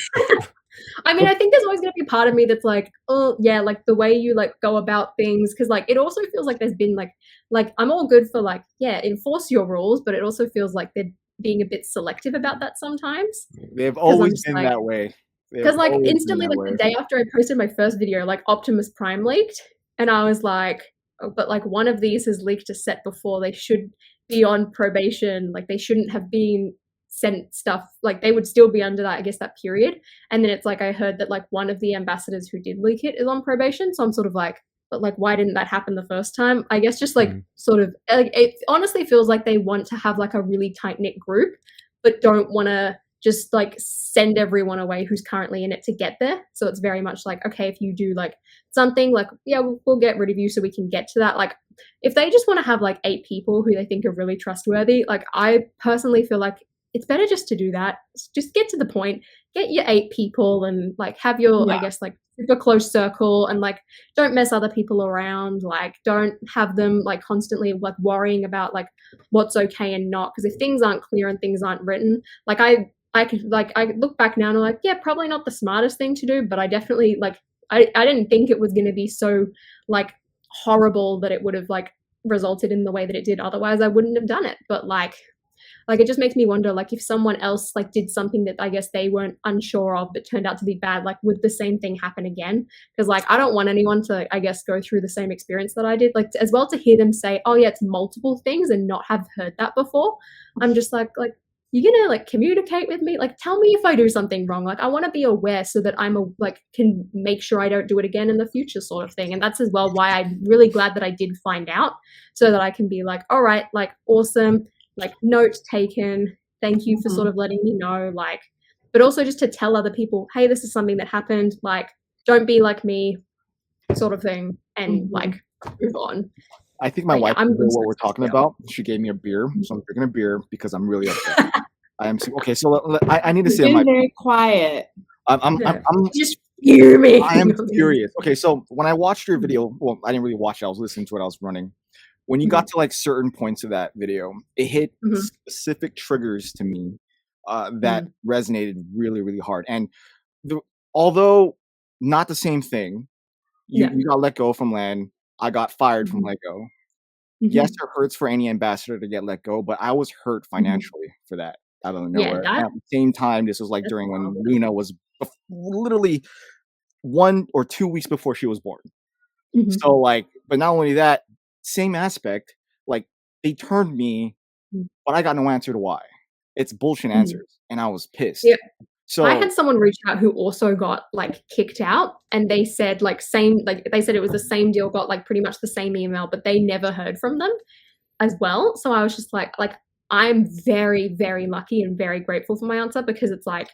I mean, I think there's always going to be part of me that's like, oh yeah, like the way you like go about things, because like it also feels like there's been like I'm all good for like, yeah, enforce your rules, but it also feels like they're being a bit selective about that sometimes. They've always been that way. Because like instantly, like the day after I posted my first video, like Optimus Prime leaked, and I was like, oh, but like one of these has leaked a set before. They should be on probation. Like they shouldn't have been sent stuff. Like they would still be under that, I guess, that period. And then it's like I heard that like one of the ambassadors who did leak it is on probation. So I'm sort of like, but like why didn't that happen the first time? I guess just like sort of like it honestly feels like they want to have like a really tight knit group, but don't want to just like send everyone away who's currently in it to get there. So it's very much like, okay, if you do like something, like, yeah, we'll get rid of you so we can get to that. Like if they just want to have like 8 people who they think are really trustworthy, like I personally feel like it's better just to do that. Just get to the point, get your 8 people and like have your, I guess, like super close circle, and like don't mess other people around. Like don't have them like constantly like worrying about like what's okay and not. Because if things aren't clear and things aren't written, like I look back now and I'm like, yeah, probably not the smartest thing to do, but I definitely like, I didn't think it was going to be so like horrible that it would have like resulted in the way that it did. Otherwise I wouldn't have done it. But like it just makes me wonder, like if someone else like did something that I guess they weren't unsure of but turned out to be bad, like would the same thing happen again? Because like I don't want anyone to, I guess, go through the same experience that I did. Like as well to hear them say, oh yeah, it's multiple things, and not have heard that before. I'm just like you're gonna like communicate with me, like tell me if I do something wrong. Like I want to be aware so that I'm can make sure I don't do it again in the future, sort of thing. And that's as well why I'm really glad that I did find out, so that I can be like, all right, like awesome, like note taken, thank you for sort of letting me know, like, but also just to tell other people, hey, this is something that happened, like don't be like me, sort of thing, and like move on. I think my wife knows what we're talking about. She gave me a beer, so I'm drinking a beer because I'm really upset. I am okay. So I need to say, I'm very quiet. I'm just fuming. I am furious. Okay, so when I watched your video, well, I didn't really watch it. I was listening to it. I was running. When you got to like certain points of that video, it hit specific triggers to me that resonated really, really hard. And although not the same thing, you got let go from LAN. I got fired from Lego. Yes, it hurts for any ambassador to get let go, but I was hurt financially for that out of nowhere. And at the same time, this was like during when Luna was literally 1 or 2 weeks before she was born. So like, but not only that, same aspect, like they turned me, but I got no answer to why. It's bullshit answers, and I was pissed. Yeah. So I had someone reach out who also got like kicked out, and they said like they said it was the same deal, got like pretty much the same email, but they never heard from them as well. So I was just like I'm very, very lucky and very grateful for my answer, because it's like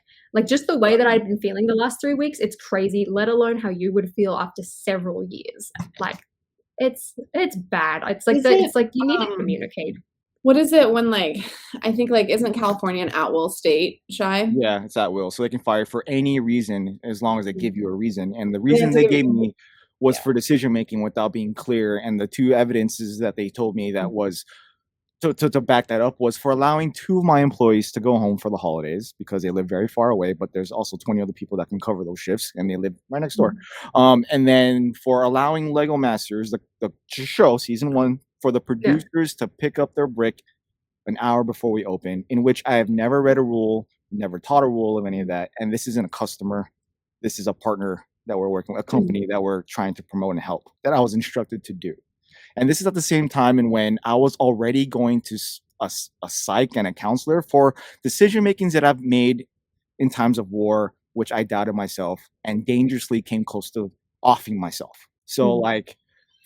just the way that I'd been feeling the last 3 weeks, it's crazy, let alone how you would feel after several years. Like it's bad. It's like it's like you need to communicate. What is it when I think isn't California an at-will state, Shy? Yeah, it's at will. So they can fire for any reason as long as they give you a reason. And the reason they gave me was for decision making without being clear. And the 2 evidences that they told me that was to back that up was for allowing 2 of my employees to go home for the holidays because they live very far away, but there's also 20 other people that can cover those shifts and they live right next door. And then for allowing Lego Masters, the show season 1, for the producers to pick up their brick an hour before we open, in which I have never read a rule, never taught a rule of any of that. And this isn't a customer. This is a partner that we're working with, a company that we're trying to promote and help, that I was instructed to do. And this is at the same time and when I was already going to a psych and a counselor for decision makings that I've made in times of war, which I doubted myself and dangerously came close to offing myself. So like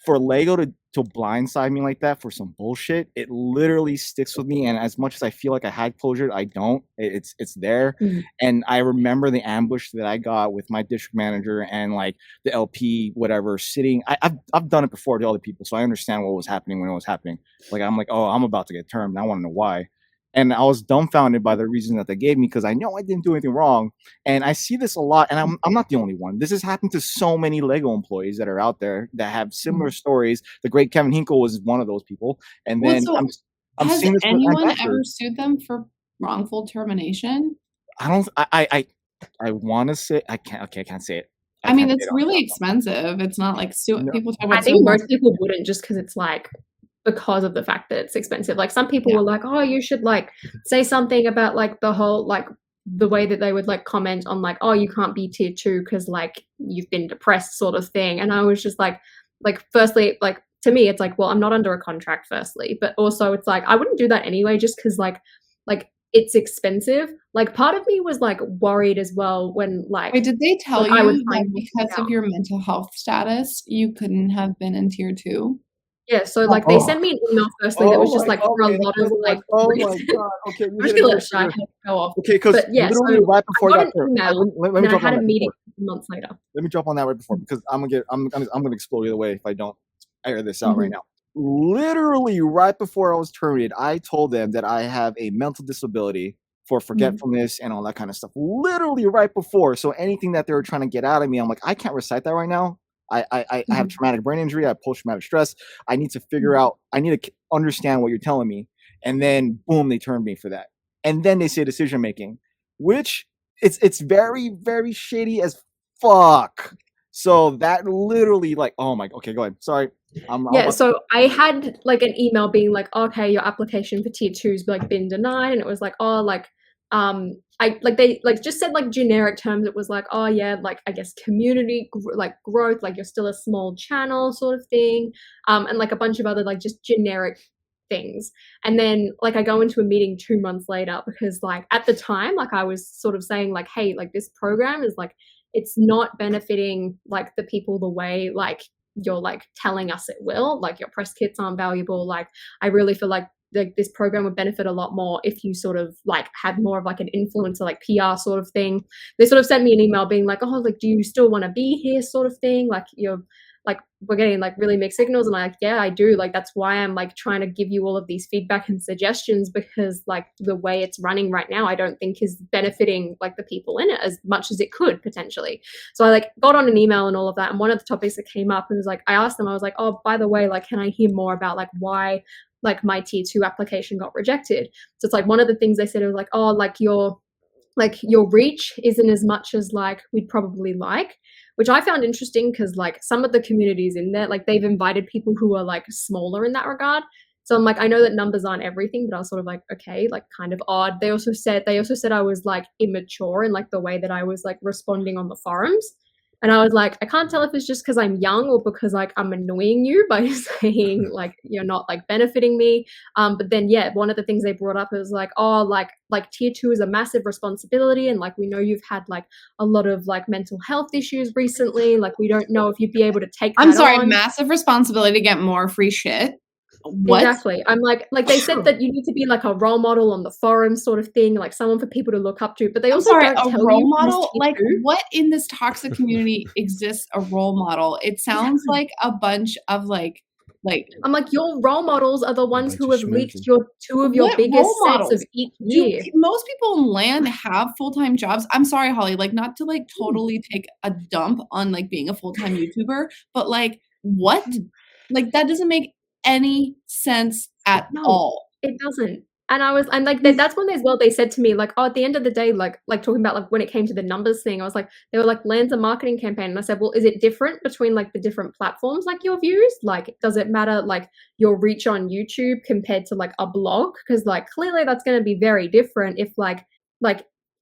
for Lego to blindside me like that for some bullshit, it literally sticks with me. And as much as I feel like I had closure, I don't. It's there. And I remember the ambush that I got with my district manager and like the LP, whatever, sitting. I've done it before to other people, so I understand what was happening when it was happening. Like I'm like, oh, I'm about to get termed. I want to know why. And I was dumbfounded by the reason that they gave me because I know I didn't do anything wrong. And I see this a lot, and I'm not the only one. This has happened to so many Lego employees that are out there that have similar stories. The great Kevin Hinkle was one of those people. And then I'm has seeing this. Anyone ever sued them for wrongful termination? I want to say I can't. Okay, I can't say it. I mean, it's really expensive. It's not like people talk about. I think most people wouldn't, just because it's like, because of the fact that it's expensive. Like some people were like, oh, you should like say something about like the whole, like the way that they would like comment on like, oh, you can't be tier 2 because like you've been depressed sort of thing. And I was just like firstly, like to me, it's like, well, I'm not under a contract firstly, but also it's like, I wouldn't do that anyway, just because like it's expensive. Like part of me was like worried as well when like. Wait, did they tell you that because of your mental health status, you couldn't have been in tier 2? Yeah, so like they sent me an email firstly that was just like for a lot of like. Oh my god! Okay, I'm just gonna let Shy go off. Okay, because literally right before that, let me jump on that. I had a meeting months later. Let me jump on that right before, because I'm gonna explode either way if I don't air this out right now. Literally right before I was terminated, I told them that I have a mental disability for forgetfulness and all that kind of stuff. Literally right before, so anything that they were trying to get out of me, I'm like, I can't recite that right now. I have traumatic brain injury. I have post-traumatic stress. I need to figure out, I need to understand what you're telling me. And then boom, they turned me for that. And then they say decision making, which it's very, very shady as fuck. So that literally like, oh my, okay, go ahead. Sorry. So I had like an email being like, okay, your application for tier 2's like been denied. And it was like, oh, like, they like just said like generic terms. It was like, oh yeah, like I guess community growth, like you're still a small channel sort of thing, and like a bunch of other like just generic things. And then like I go into a meeting 2 months later because like at the time like I was sort of saying like, hey, like this program is like, it's not benefiting like the people the way like you're like telling us it will. Like your press kits aren't valuable. Like I really feel like this program would benefit a lot more if you sort of like had more of like an influencer, like PR sort of thing. They sort of sent me an email being like, oh, like, do you still want to be here sort of thing? Like you're like, we're getting like really mixed signals. And I'm like, yeah, I do. Like, that's why I'm like trying to give you all of these feedback and suggestions, because like the way it's running right now, I don't think is benefiting like the people in it as much as it could potentially. So I like got on an email and all of that. And one of the topics that came up, it was like, I asked them, I was like, oh, by the way, like, can I hear more about like why like my tier 2 application got rejected? So it's like one of the things they said, it was like, oh, like your like your reach isn't as much as like we'd probably like, which I found interesting because like some of the communities in there, like they've invited people who are like smaller in that regard. So I'm like, I know that numbers aren't everything, but I was sort of like, okay, like kind of odd. They also said I was like immature in like the way that I was like responding on the forums. And I was like, I can't tell if it's just because I'm young or because like I'm annoying you by saying like you're not like benefiting me. But then yeah, one of the things they brought up is like, oh, like tier 2 is a massive responsibility, and like we know you've had like a lot of like mental health issues recently. Like we don't know if you'd be able to take. I'm sorry, on. Massive responsibility to get more free shit. What? Exactly. I'm like they said that you need to be like a role model on the forum sort of thing, like someone for people to look up to. But they also don't tell a role you model. Like what in this toxic community exists a role model? It sounds like a bunch of like I'm like, your role models are the ones who have leaked your two of your biggest sets of each year. Most people in LAN have full-time jobs. I'm sorry, Holly, like not to like totally take a dump on like being a full-time YouTuber, but like what? Like that doesn't make any sense at all. It doesn't. And I'm like, that's when as well they said to me like, oh, at the end of the day, like talking about like when it came to the numbers thing, I was like, they were like, LAN's a marketing campaign. And I said, well, is it different between like the different platforms, like your views? Like, does it matter like your reach on YouTube compared to like a blog? Because like clearly that's going to be very different if like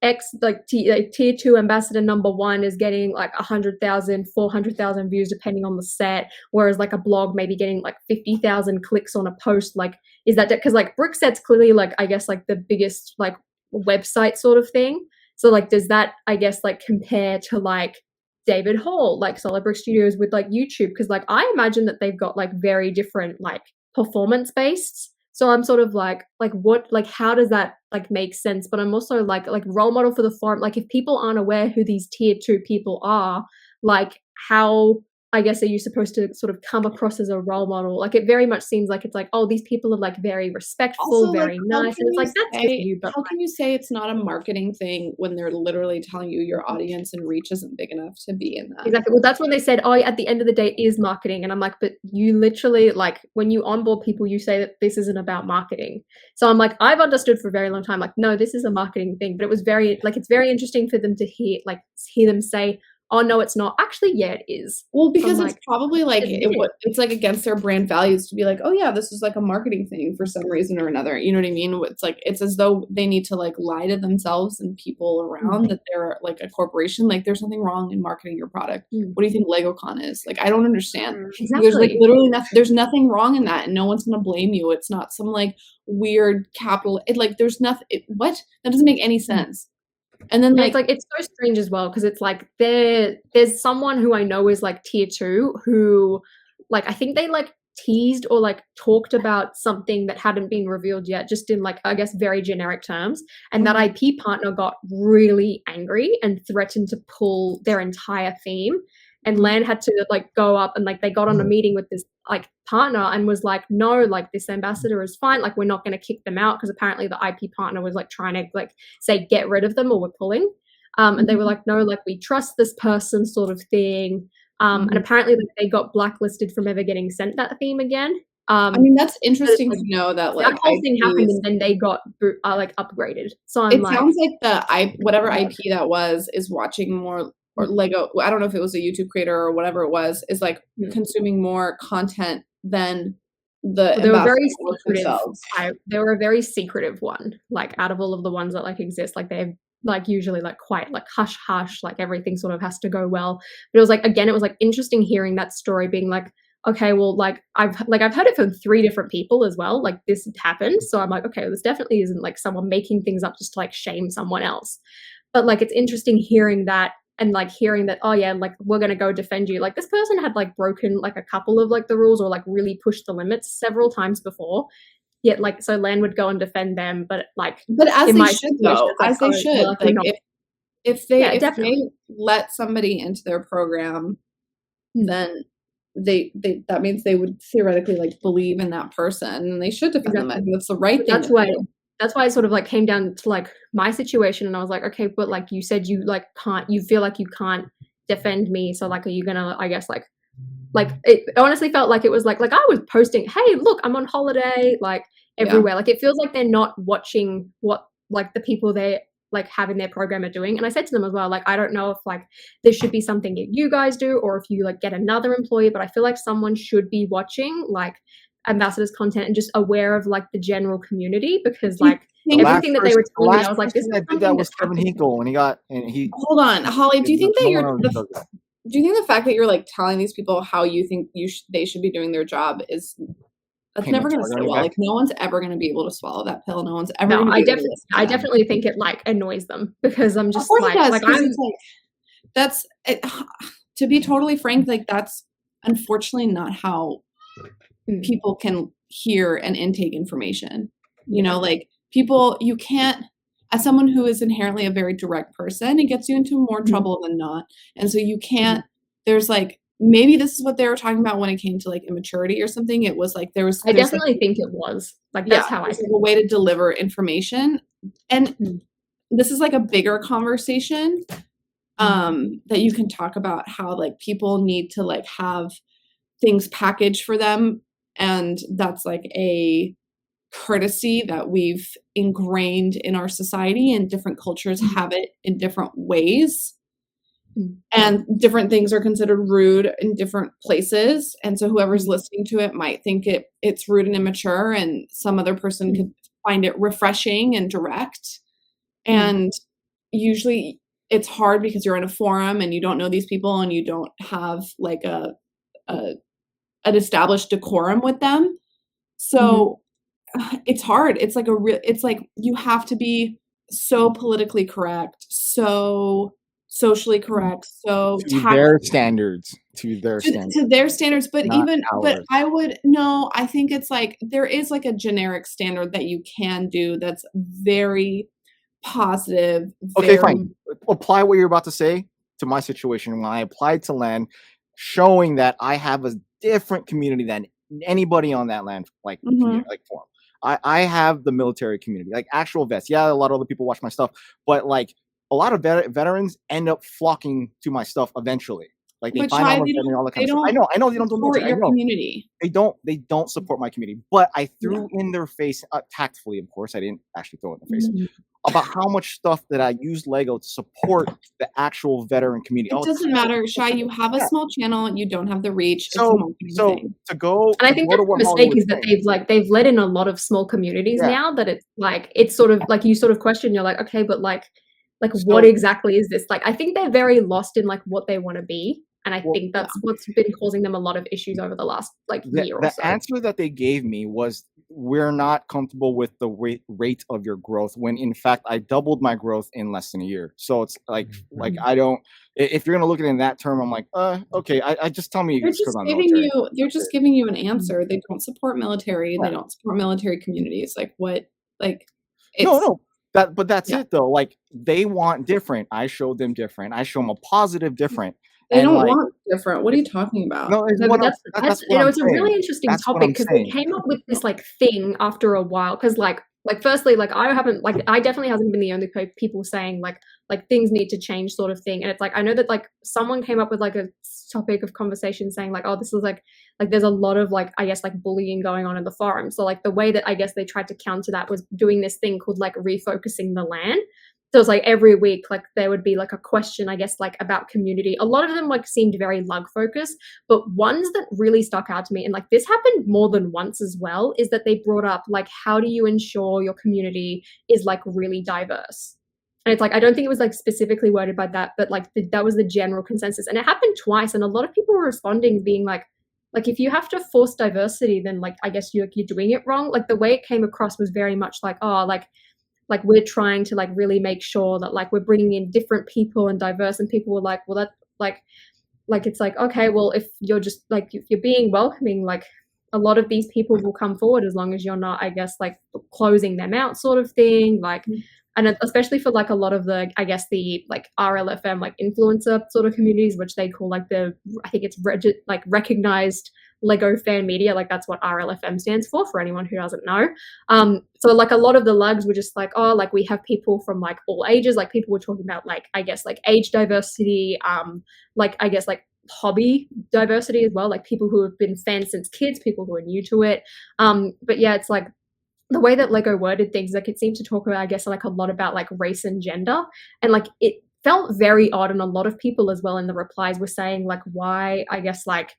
X like tier 2 ambassador number 1 is getting like 100,000, 400,000 views depending on the set, whereas like a blog maybe getting like 50,000 clicks on a post. Like, is that because like Brikx clearly like I guess like the biggest like website sort of thing? So like does that I guess like compare to like David Hall, like Solid Brick Studios with like YouTube? Because like I imagine that they've got like very different like performance based. So I'm sort of like what, like how does that like make sense? But I'm also like role model for the forum. Like if people aren't aware who these tier 2 people are, like how I guess are you supposed to sort of come across as a role model? Like it very much seems like it's like, oh, these people are like very respectful, also, very nice. And it's like, that's good for you. But how can you say it's not a marketing thing when they're literally telling you your audience and reach isn't big enough to be in that? Exactly. Well, that's when they said, oh, at the end of the day it is marketing. And I'm like, but you literally like when you onboard people, you say that this isn't about marketing. So I'm like, I've understood for a very long time, like, no, this is a marketing thing. But it was very like, it's very interesting for them to hear them say, oh no, it's not. Actually, yeah, it is. Well, because it's probably like it's like against their brand values to be like, oh yeah, this is like a marketing thing for some reason or another. You know what I mean? It's like it's as though they need to like lie to themselves and people around that they're like a corporation. Like there's nothing wrong in marketing your product. What do you think LegoCon is? Like I don't understand. Exactly. There's like literally nothing. There's nothing wrong in that, and no one's gonna blame you. It's not some like weird capital. Like there's nothing. What? That doesn't make any sense. And then like it's so strange as well because it's like there's someone who I know is like tier 2 who like I think they like teased or like talked about something that hadn't been revealed yet, just in like I guess very generic terms, and that IP partner got really angry and threatened to pull their entire theme. And LAN had to like go up and like they got on a meeting with this like partner and was like, no, like this ambassador is fine. Like we're not going to kick them out because apparently the IP partner was like trying to like say get rid of them or we're pulling. And they were like, no, like we trust this person sort of thing. And apparently like, they got blacklisted from ever getting sent that theme again. I mean, that's interesting to know that like that whole thing happened and then they got like upgraded. So I'm sounds like whatever IP that was is watching more. Or Lego, I don't know if it was a YouTube creator or whatever it was, is like consuming more content than the they were very secretive. They were a very secretive one, like out of all of the ones that like exist, like they're like usually like quite like hush hush, like everything sort of has to go well. But it was like again, it was like interesting hearing that story, being like, okay, well, like I've heard it from 3 different people as well. Like this happened, so I'm like, okay, well, this definitely isn't like someone making things up just to like shame someone else. But like it's interesting hearing that. And like hearing that, oh yeah, like we're gonna go defend you. Like this person had like broken like a couple of like the rules or like really pushed the limits several times before. Yet like so LAN would go and defend them, but as they should though, as they should. Like if they let somebody into their program, then they that means they would theoretically like believe in that person and they should defend them. I think that's the right thing. That's why it sort of like came down to like my situation and I was like, okay, but like you said you like you feel like you can't defend me. So like, are you gonna, I guess like it honestly felt like it was like I was posting, hey, look, I'm on holiday, like everywhere. Like it feels like they're not watching what like the people they like having their programmer doing. And I said to them as well, like, I don't know if like this should be something that you guys do or if you like get another employee, but I feel like someone should be watching like ambassadors content and just aware of like the general community, because like everything that they were telling me, I was like, this I did that was Kevin Hinkle, and he hold on, Holly, do you think that do you think the fact that you're like telling these people how you think they should be doing their job is that's never going to sit well? Like no one's ever going to be able to swallow that pill. No one's ever. No, I definitely think it like annoys them, because I'm just like that's it, to be totally frank, like that's unfortunately not how people can hear and intake information. You know, like people, you can't, as someone who is inherently a very direct person, it gets you into more trouble than not. And so you can't, there's like, maybe this is what they were talking about when it came to like immaturity or something. It was like, I definitely think it was like, that's how I think a way to deliver information. And this is like a bigger conversation that you can talk about how like people need to like have things packaged for them. And that's like a courtesy that we've ingrained in our society, and different cultures have it in different ways. And different things are considered rude in different places. And so whoever's listening to it might think it's rude and immature, and some other person could find it refreshing and direct. And usually it's hard because you're in a forum and you don't know these people and you don't have like an established decorum with them. So it's hard. It's like it's like you have to be so politically correct, so socially correct, so to their standards. But I think it's like there is like a generic standard that you can do that's very positive. Okay, fine. Apply what you're about to say to my situation. When I applied to LAN, showing that I have a different community than anybody on that LAN like forum. I have the military community, like actual vets. Yeah, a lot of other people watch my stuff, but like a lot of veterans end up flocking to my stuff eventually. Like they find out all that kind of stuff. I know they don't support your community. They don't support my community. But I threw in their face, tactfully, of course. I didn't actually throw it in their face. About how much stuff that I use Lego to support the actual veteran community. It doesn't matter, Shy. You have a small channel and you don't have the reach. So to go, and I think that's the mistake is that they've let in a lot of small communities now, that it's like it's sort of like you sort of question. You're like, okay, but like what exactly is this? Like I think they're very lost in like what they want to be. And I think that's what's been causing them a lot of issues over the last year or so. The answer that they gave me was, we're not comfortable with the rate of your growth, when in fact I doubled my growth in less than a year. So it's like I don't, if you're going to look at it in that term, I'm like, okay, I just tell me. They're just giving you an answer. They don't support military. They don't support military communities. Like what, like, no. But that's it though. Like they want different. I showed them different. I show them a positive different. They don't want different. What are you talking about? No, it's a really interesting topic, because they came up with this like thing after a while. Because like firstly, like I definitely hasn't been the only people saying like things need to change sort of thing. And it's like I know that like someone came up with like a topic of conversation saying like, oh, this is like there's a lot of like I guess like bullying going on in the forum. So like the way that I guess they tried to counter that was doing this thing called like refocusing the LAN. So it's like every week, like there would be like a question, I guess, like about community. A lot of them like seemed very lug focused, but ones that really stuck out to me, and like this happened more than once as well, is that they brought up like, how do you ensure your community is like really diverse? And it's like, I don't think it was like specifically worded by that, but like that was the general consensus. And it happened twice. And a lot of people were responding being like if you have to force diversity, then like, I guess you're doing it wrong. Like the way it came across was very much like, oh, like we're trying to like really make sure that like we're bringing in different people and diverse, and people were like, well, that like it's like, okay, well, if you're just like, if you're being welcoming, like a lot of these people will come forward as long as you're not, I guess, like closing them out sort of thing. Like, and especially for like a lot of the, I guess the like RLFM, like influencer sort of communities, which they call like I think it's recognized Lego fan media, like that's what RLFM stands for anyone who doesn't know. So like a lot of the lugs were just like, oh, like we have people from like all ages, like people were talking about like, I guess like age diversity, like I guess like hobby diversity as well, like people who have been fans since kids, people who are new to it. But yeah, it's like the way that Lego worded things, like it seemed to talk about, I guess, like a lot about like race and gender, and like it felt very odd, and a lot of people as well in the replies were saying like, why, I guess, like,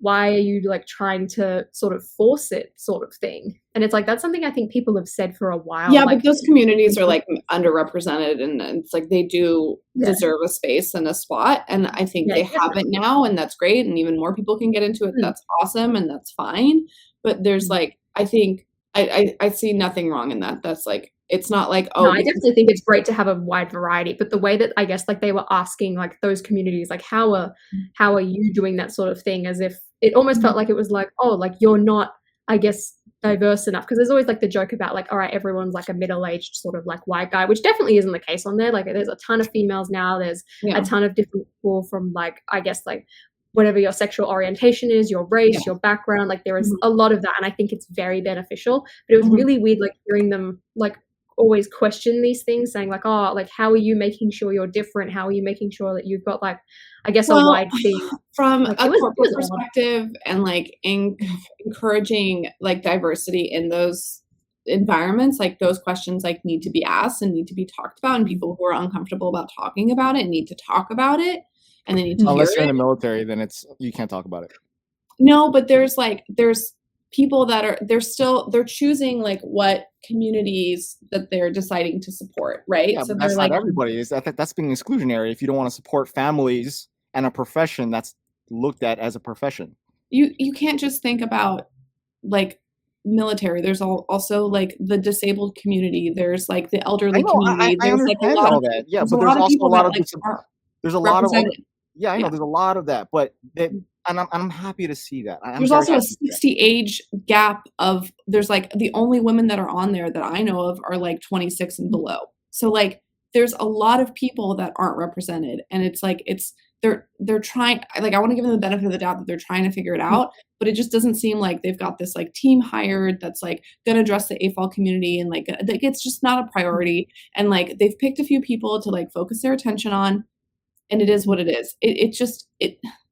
why are you like trying to sort of force it, sort of thing. And it's like, that's something I think people have said for a while. Yeah, like, but those communities are like underrepresented, and it's like they do deserve a space and a spot, and I think they have it now, and that's great, and even more people can get into it. That's awesome, and that's fine. But there's like, I think I see nothing wrong in that. That's like, it's not like, oh, no, I definitely think it's great to have a wide variety, but the way that I guess like they were asking like those communities, like how are you doing that sort of thing, as if it almost felt like it was like, oh, like you're not, I guess, diverse enough, because there's always like the joke about like, all right, everyone's like a middle-aged sort of like white guy, which definitely isn't the case on there. Like there's a ton of females now, there's a ton of different people from like, I guess, like whatever your sexual orientation is, your race, your background, like there is a lot of that, and I think it's very beneficial. But it was really weird like hearing them like always question these things, saying like, oh, like how are you making sure you're different, how are you making sure that you've got like, I guess, a wide thing from like, a corporate perspective, and like encouraging like diversity in those environments. Like those questions like need to be asked and need to be talked about, and people who are uncomfortable about talking about it need to talk about it, and they need to unless hear you're it. in the military, then you can't talk about it. No, but there's people that are, they're choosing like what communities that they're deciding to support, right? Yeah, so but that's like, not everybody. Is that's being exclusionary if you don't want to support families and a profession that's looked at as a profession. You can't just think about like military. There's also like the disabled community. There's like the elderly community. I there's like a lot all of that. Yeah, but there's also a lot of there's a lot of yeah, I know there's a lot of that, but I'm happy to see that. There's also a 60 age gap of, there's like the only women that are on there that I know of are like 26 and below. So like there's a lot of people that aren't represented, and it's like they're trying, like I want to give them the benefit of the doubt that they're trying to figure it out, but it just doesn't seem like they've got this like team hired that's like going to address the AFOL community, and like it's just not a priority, and like they've picked a few people to like focus their attention on, and it is what it is.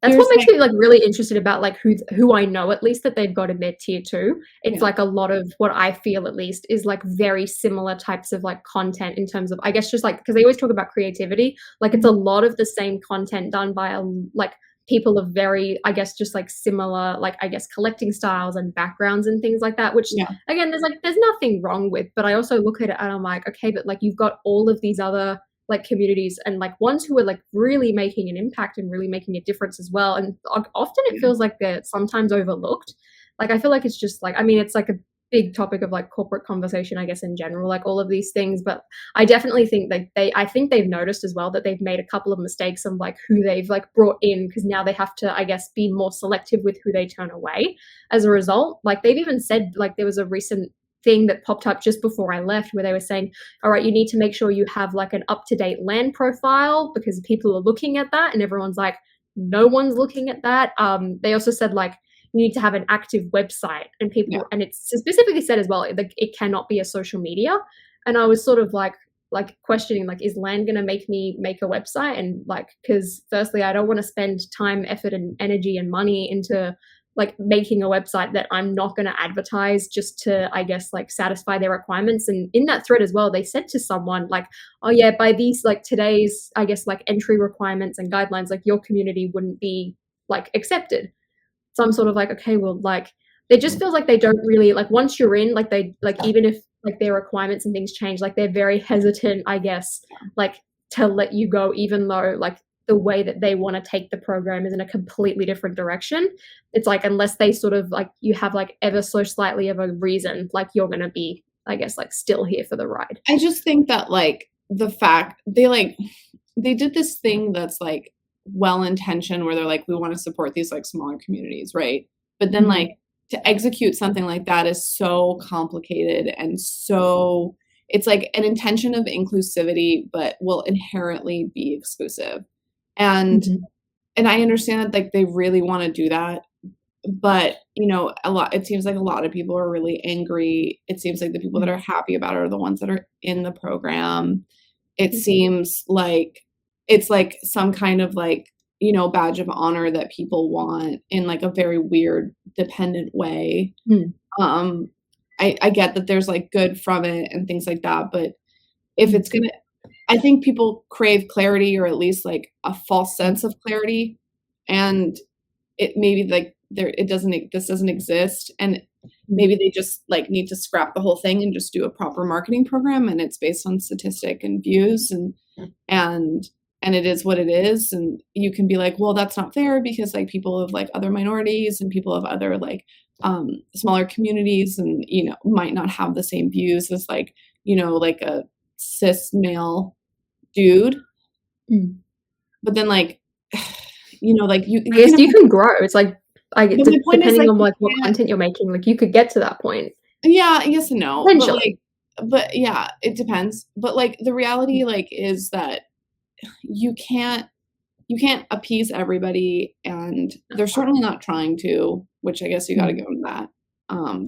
That's what makes me like really interested about like who I know, at least, that they've got in their tier 2. It's like a lot of what I feel, at least, is like very similar types of like content in terms of, I guess, just like, because they always talk about creativity, like it's a lot of the same content done by like people of very, I guess, just like similar, like I guess, collecting styles and backgrounds and things like that, which again, there's nothing wrong with, but I also look at it and I'm like, okay, but like you've got all of these other like communities and like ones who are like really making an impact and really making a difference as well. And often it feels like they're sometimes overlooked. Like I feel like it's just like, I mean, it's like a big topic of like corporate conversation, I guess, in general, like all of these things. But I definitely think that I think they've noticed as well that they've made a couple of mistakes on like who they've like brought in, because now they have to, I guess, be more selective with who they turn away as a result. Like they've even said, like there was a recent thing that popped up just before I left where they were saying, all right, you need to make sure you have like an up-to-date LAN profile because people are looking at that, and everyone's like, no one's looking at that. They also said like you need to have an active website, and people and it's specifically said as well like it cannot be a social media. And I was sort of like questioning, like, is LAN gonna make me make a website? And like, because firstly I don't want to spend time, effort and energy and money into like making a website that I'm not going to advertise just to, I guess, like satisfy their requirements. And in that thread as well, they said to someone like, oh yeah, by these like today's, I guess, like entry requirements and guidelines, like your community wouldn't be like accepted. So I'm sort of like, okay, well, like it just feels like they don't really like, once you're in, like they, like even if like their requirements and things change, like they're very hesitant, I guess, like to let you go, even though like the way that they want to take the program is in a completely different direction. It's like, unless they sort of like, you have like ever so slightly of a reason, like you're going to be, I guess, like still here for the ride. I just think that like the fact they did this thing that's like well-intentioned where they're like, we want to support these like smaller communities. Right. But then like to execute something like that is so complicated, and so it's like an intention of inclusivity, but will inherently be exclusive. And I understand that like they really want to do that, but you know, it seems like a lot of people are really angry. It seems like the people that are happy about it are the ones that are in the program. It seems like it's like some kind of like, you know, badge of honor that people want in like a very weird dependent way. I get that there's like good from it and things like that, but if it's gonna, I think people crave clarity, or at least like a false sense of clarity, and it maybe like this doesn't exist, and maybe they just like need to scrap the whole thing and just do a proper marketing program, and it's based on statistic and views, and it is what it is. And you can be like, well, that's not fair because like people of like other minorities and people of other like smaller communities and, you know, might not have the same views as like, you know, like a cis male dude. But then like, you know, like I guess you can grow. It's like, depending on like what content you're making, like you could get to that point. Yeah, yes and no. But yeah, it depends. But like the reality like is that you can't appease everybody, and they're certainly not trying to, which I guess you got to go into that.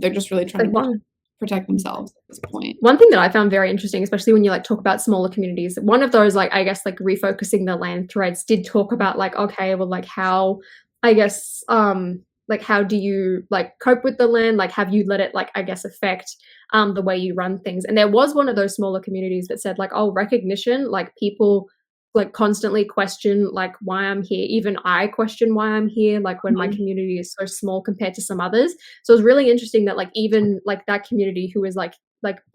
They're just really trying to protect themselves at this point. One thing that I found very interesting, especially when you like talk about smaller communities, one of those like I guess like refocusing the LAN threads did talk about like, okay, well like how I guess like how do you like cope with the LAN? Like have you let it like I guess affect the way you run things? And there was one of those smaller communities that said like, oh, recognition, like people like constantly question like why I'm here. Even I question why I'm here, like when my community is so small compared to some others. So it was really interesting that like even like that community who is like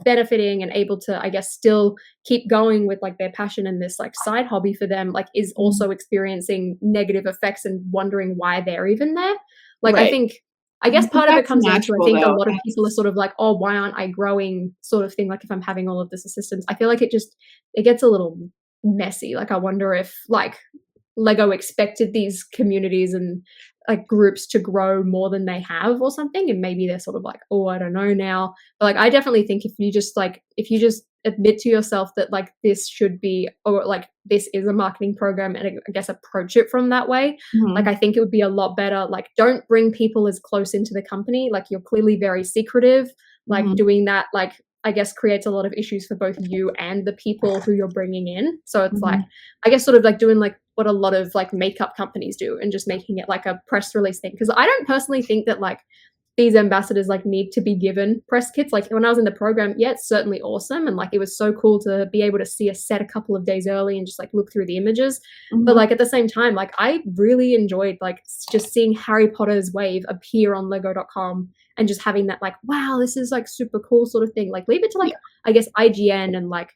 benefiting and able to I guess still keep going with like their passion and this like side hobby for them, like is also experiencing negative effects and wondering why they're even there. Like I guess part of it comes down to I think a lot of people are sort of like, oh, why aren't I growing sort of thing, like if I'm having all of this assistance. I feel like it gets a little messy. Like I wonder if like Lego expected these communities and like groups to grow more than they have or something, and maybe they're sort of like, oh, I don't know now. But like I definitely think if you just admit to yourself that like this should be, or like this is a marketing program, and I guess approach it from that way, like I think it would be a lot better. Like don't bring people as close into the company. Like you're clearly very secretive, like doing that like I guess creates a lot of issues for both you and the people who you're bringing in. So it's like, I guess sort of like doing like what a lot of like makeup companies do and just making it like a press release thing. Because I don't personally think that like these ambassadors like need to be given press kits. Like when I was in the program, yeah, it's certainly awesome. And like, it was so cool to be able to see a set a couple of days early and just like look through the images. But like at the same time, like I really enjoyed like just seeing Harry Potter's wave appear on lego.com and just having that like, wow, this is like super cool sort of thing. Like leave it to like, I guess IGN and like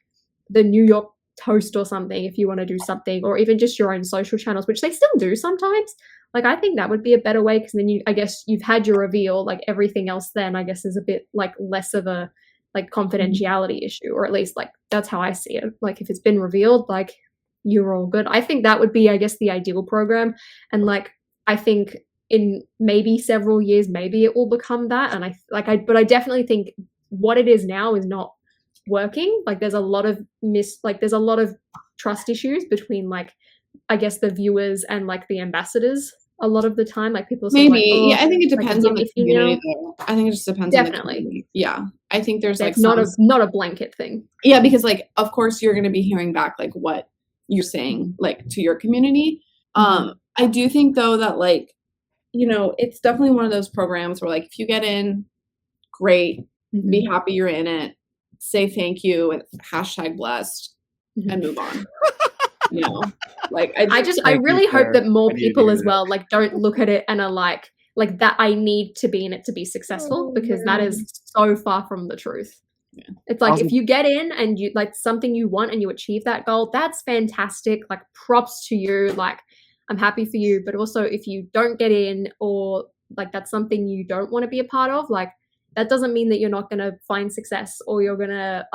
the New York Post or something if you want to do something, or even just your own social channels, which they still do sometimes. Like I think that would be a better way, because then I guess you've had your reveal, like everything else then I guess is a bit like less of a like confidentiality issue, or at least like that's how I see it. Like if it's been revealed, like you're all good. I think that would be I guess the ideal program. And like I think in maybe several years maybe it will become that. And but I definitely think what it is now is not working. Like there's a lot of there's a lot of trust issues between like I guess the viewers and like the ambassadors a lot of the time. Like people are maybe like, oh, yeah, I think it depends on the community though. I think it just depends definitely on the community. Yeah, I think there's like not a blanket thing. Yeah, because like of course you're going to be hearing back like what you're saying like to your community. I do think though that like, you know, it's definitely one of those programs where like if you get in, great, be happy you're in it, say thank you and #blessed and move on. You know, like I really hope that more people as well like don't look at it and are like that I need to be in it to be successful, because that is so far from the truth. Yeah. It's like if you get in and you like something you want and you achieve that goal, that's fantastic. Like props to you. Like I'm happy for you. But also if you don't get in, or like that's something you don't want to be a part of, like that doesn't mean that you're not going to find success, or you're going to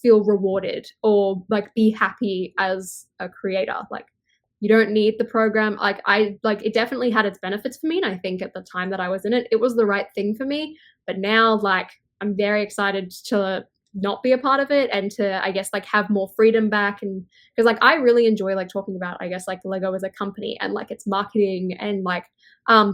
feel rewarded, or like be happy as a creator. Like you don't need the program. Like it definitely had its benefits for me. And I think at the time that I was in it, it was the right thing for me. But now like I'm very excited to not be a part of it, and to I guess like have more freedom back. And because like I really enjoy like talking about I guess like Lego as a company and like its marketing and like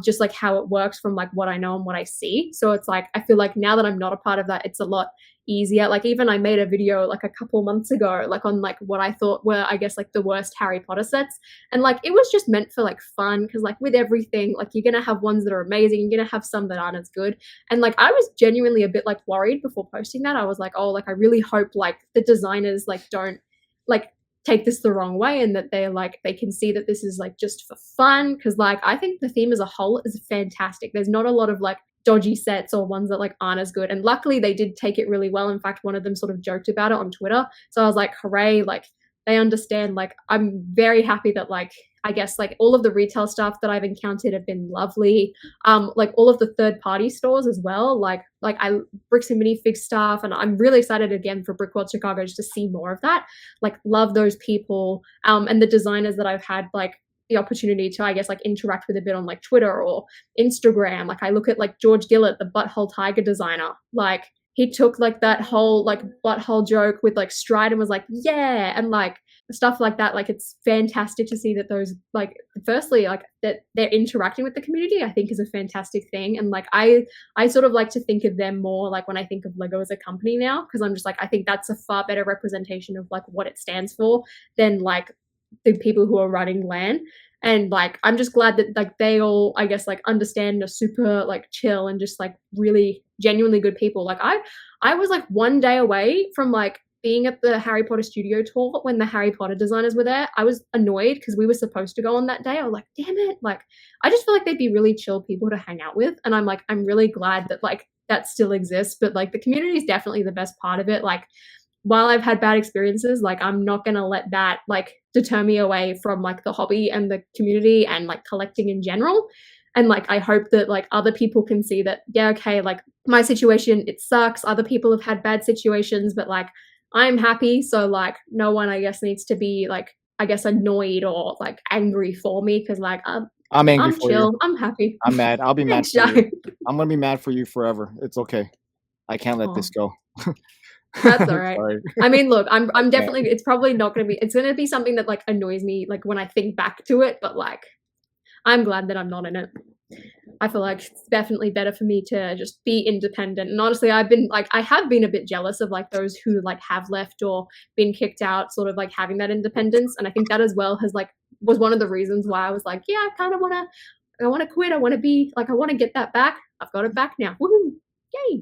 just like how it works from like what I know and what I see. So it's like I feel like now that I'm not a part of that, it's a lot easier. Like even I made a video like a couple months ago, like on like what I thought were, I guess, like the worst Harry Potter sets. And like it was just meant for like fun, because like with everything, like you're gonna have ones that are amazing, you're gonna have some that aren't as good. And like I was genuinely a bit like worried before posting that. I was like, oh, like I really hope like the designers like don't like take this the wrong way, and that they're like, they can see that this is like just for fun. Because like I think the theme as a whole is fantastic. There's not a lot of like dodgy sets or ones that like aren't as good, and luckily they did take it really well. In fact, one of them sort of joked about it on Twitter, so I was like, hooray, like they understand. Like I'm very happy that like I guess like all of the retail stuff that I've encountered have been lovely. Like all of the third party stores as well, like I Bricks and minifig stuff, and I'm really excited again for Brick World Chicago just to see more of that. Like love those people, and the designers that I've had like the opportunity to, I guess, like interact with a bit on like Twitter or Instagram. Like I look at like George Gillett, the butthole tiger designer, like he took like that whole like butthole joke with like stride and was like, yeah, and like stuff like that. Like it's fantastic to see that those, like, firstly, like that they're interacting with the community, I think is a fantastic thing. And like I sort of like to think of them more like when I think of Lego as a company now, because I'm just like, I think that's a far better representation of like what it stands for than like the people who are running LAN. And like I'm just glad that like they all, I guess, like understand, are super like chill and just like really genuinely good people. Like I was like one day away from like being at the Harry Potter studio tour when the Harry Potter designers were there. I was annoyed because we were supposed to go on that day. I was like, damn it. Like, I just feel like they'd be really chill people to hang out with. And I'm like, I'm really glad that like that still exists. But like the community is definitely the best part of it. Like, while I've had bad experiences, like I'm not going to let that like deter me away from like the hobby and the community and like collecting in general. And like I hope that like other people can see that, yeah, okay, like my situation, it sucks. Other people have had bad situations, but like I'm happy. So like no one, I guess, needs to be like, I guess, annoyed or like angry for me, because like I'm angry, I'm for chill. You. I'm happy. I'm mad. I'll be mad for you. I'm gonna be mad for you forever. It's okay. I can't let this go. That's all right. I mean, look, I'm definitely, it's probably not going to be, it's going to be something that like annoys me like when I think back to it, but like I'm glad that I'm not in it. I feel like it's definitely better for me to just be independent. And honestly, I have been a bit jealous of like those who like have left or been kicked out, sort of like having that independence. And I think that as well has like, was one of the reasons why I was like, yeah, I kind of want to quit. I want to be like, I want to get that back. I've got it back now. Woohoo. Yay.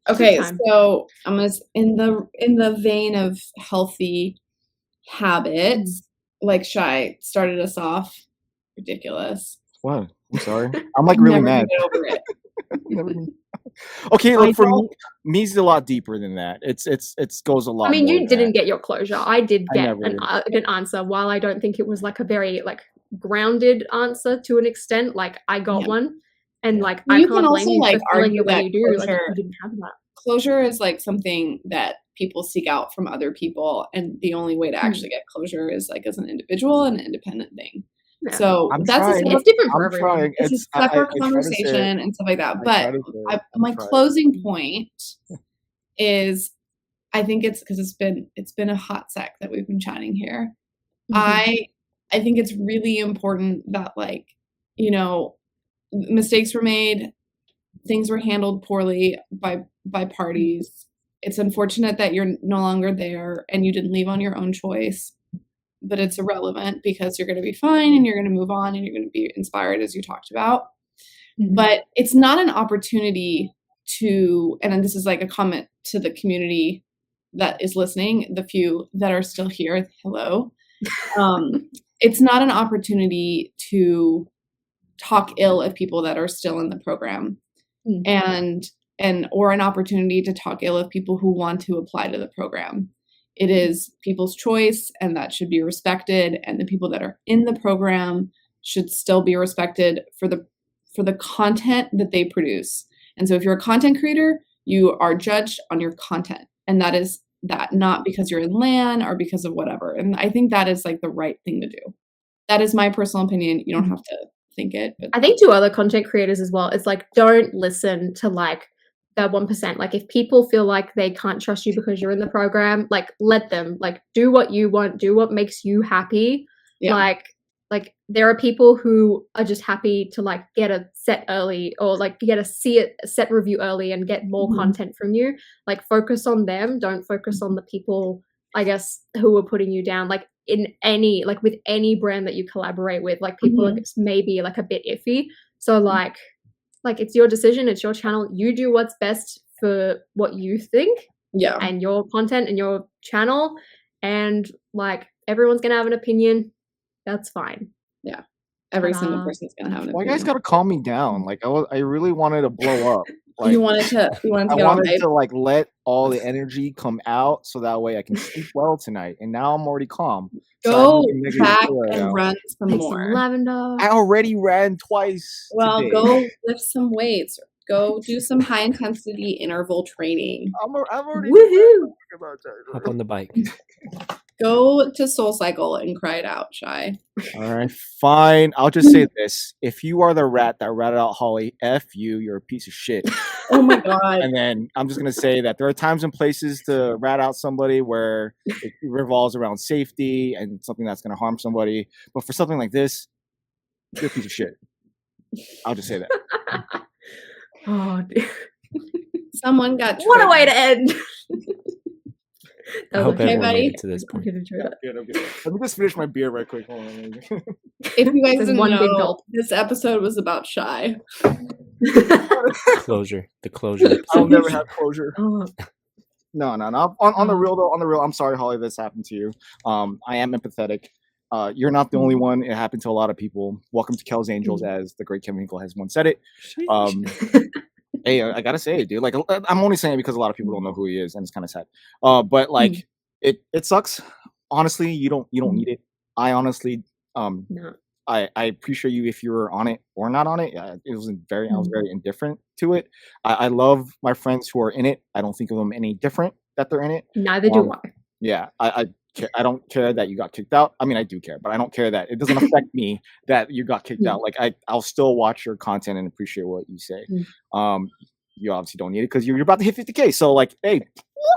Okay, so I'm in the vein of healthy habits, like Shy started us off. Ridiculous. What? I'm sorry. I'm like really mad. Get over it. Okay, look, for me, it's a lot deeper than that. It's goes a lot. I mean, more you didn't get your closure. I did get an answer. While I don't think it was like a very like grounded answer to an extent, like I got one. And like I can't blame you like for feeling the way you do. Like you didn't have that. Closure is like something that people seek out from other people, and the only way to actually get closure is like as an individual and an independent thing. Yeah. So it's different for everyone. It's a separate conversation and stuff like that. But my closing point is, I think it's because it's been a hot sec that we've been chatting here. Mm-hmm. I think it's really important that like, you know, mistakes were made, things were handled poorly by parties. It's unfortunate that you're no longer there and you didn't leave on your own choice, but it's irrelevant because you're going to be fine and you're going to move on and you're going to be inspired, as you talked about. Mm-hmm. But it's not an opportunity to, and this is like a comment to the community that is listening, the few that are still here, hello. It's not an opportunity to talk ill of people that are still in the program, or an opportunity to talk ill of people who want to apply to the program. It is people's choice, and that should be respected. And the people that are in the program should still be respected for the content that they produce. And so if you're a content creator, you are judged on your content, and that is that, not because you're in LAN or because of whatever. And I think that is like the right thing to do. That is my personal opinion. You don't have to think it. But I think to other content creators as well, it's like, don't listen to like that 1%. Like if people feel like they can't trust you because you're in the program, like let them, like do what you want, do what makes you happy. Yeah. Like like there are people who are just happy to like get a set early or like get a set review early and get more content from you. Like focus on them. Don't focus on the people, I guess, who are putting you down. Like in any, like with any brand that you collaborate with, like people are maybe like a bit iffy. So like it's your decision, it's your channel. You do what's best for what you think. Yeah. And your content and your channel. And like everyone's gonna have an opinion. That's fine. Yeah. Every single person's gonna have an opinion. Why you guys gotta calm me down? Like I really wanted to blow up. Like, you wanted to I wanted to like let all the energy come out so that way I can sleep well tonight. And now I'm already calm. Go back and run some more. Lavender. I already ran twice. Well, today. go lift some weights. Go do some high intensity interval training. I'm already woohoo. Hop on the bike. Go to SoulCycle and cry it out, Shy. All right, fine. I'll just say this. If you are the rat that ratted out Holly, F you, you're a piece of shit. Oh my God. And then I'm just going to say that there are times and places to rat out somebody where it revolves around safety and something that's going to harm somebody. But for something like this, you're a piece of shit. I'll just say that. Oh, dear. Someone got what a way to end. I hope everyone buddy. made it to this point. Let me just finish my beer right quick. If you guys didn't know, this episode was about Shy. Closure. The closure. I'll never have closure. No. On the real though, I'm sorry, Holly, this happened to you. I am empathetic. You're not the only one. It happened to a lot of people. Welcome to Kel's Angels, as the great Kevin Hinkle has once said it. Hey, I gotta say it, dude. Like, I'm only saying it because a lot of people don't know who he is, and it's kind of sad. But like, it sucks. Honestly, you don't need it. I honestly, no. I appreciate you if you were on it or not on it. I was very indifferent to it. I love my friends who are in it. I don't think of them any different that they're in it. Neither do I. Yeah, I don't care that you got kicked out. I mean, I do care, but I don't care that it doesn't affect me that you got kicked out. Like I'll still watch your content and appreciate what you say. You obviously don't need it because you're about to hit 50K. So like, hey,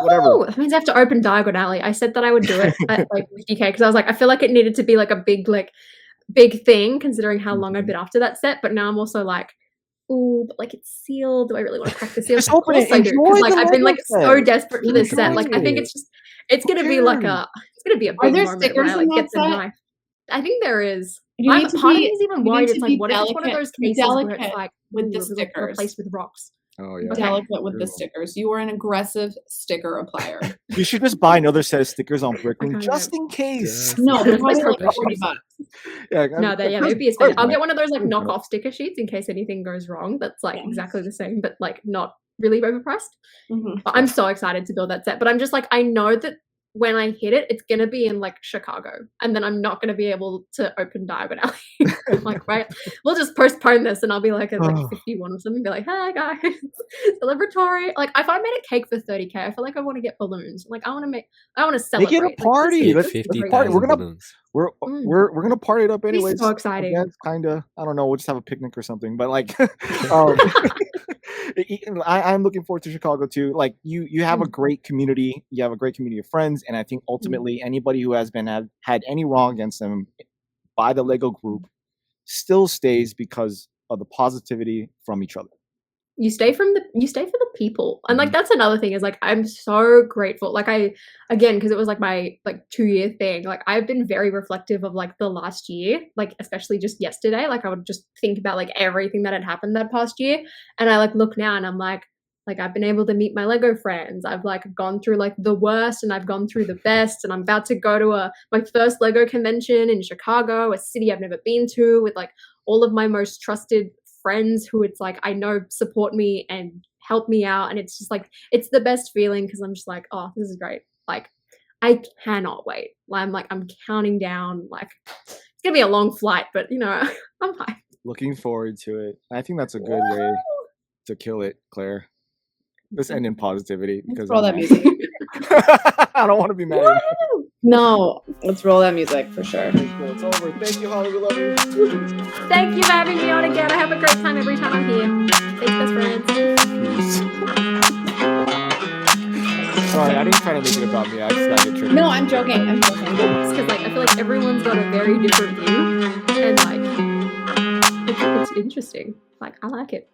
whatever. That means I have to open Diagon Alley. I said that I would do it at like 50K because I was like, I feel like it needed to be like a big thing considering how long I've been after that set. But now I'm also like, ooh, but like it's sealed. Do I really want to crack the seal? Just open it. I do because like I've been like so desperate for this set. Like I think it's gonna be like it's gonna be a big moment when I like get the knife. I think there is. Part of me is even worried. It's like, what if it's one of those cases where it's like with the stickers replaced with rocks? Oh yeah. Delicate with the stickers. You are an aggressive sticker applier. You should just buy another set of stickers on Brikx just in case. No, they're probably like $40. They'd be a sticker. I'll get one of those like knockoff sticker sheets in case anything goes wrong. That's like exactly the same, but like not really overpriced. But I'm so excited to build that set. But I'm just like, I know that when I hit it, it's gonna be in like Chicago, and then I'm not gonna be able to open Diagon Alley. I'm like, right, we'll just postpone this, and I'll be like at like 51 or something, be like, hey guys, celebratory. Like, if I made a cake for 30K, I feel like I want to get balloons. Like, I want to celebrate. Make it a party. Like, 50,000 we're gonna balloons. We're gonna party it up anyways. It's so exciting. It's kind of, I don't know. We'll just have a picnic or something. But like, I'm looking forward to Chicago too. Like you have a great community. You have a great community of friends, and I think ultimately anybody who has had any wrong against them by the Lego group still stays because of the positivity from each other. You stay for the people. And like that's another thing is like I'm so grateful. Like because it was like my like 2-year thing. Like I've been very reflective of like the last year, like especially just yesterday. Like I would just think about like everything that had happened that past year. And I like look now and I'm like I've been able to meet my Lego friends. I've like gone through like the worst and I've gone through the best. And I'm about to go to my first Lego convention in Chicago, a city I've never been to, with like all of my most trusted friends who it's like I know support me and help me out, and it's just like it's the best feeling because I'm just like, oh, this is great. Like I cannot wait. I'm counting down. Like it's gonna be a long flight, but you know I'm hyped. Looking forward to it. I think that's a good way to kill it, Claire. Let's end in positivity because roll that music. I don't want to be mad. No, let's roll that music for sure. It's over. Thank you, Holly. We love you. Thank you for having me on again. I have a great time every time I'm here. Thanks, best friends. Sorry, I didn't try to make it about me. I just got it triggered. No, I'm joking. Because like I feel like everyone's got a very different view. interesting. Like, I like it.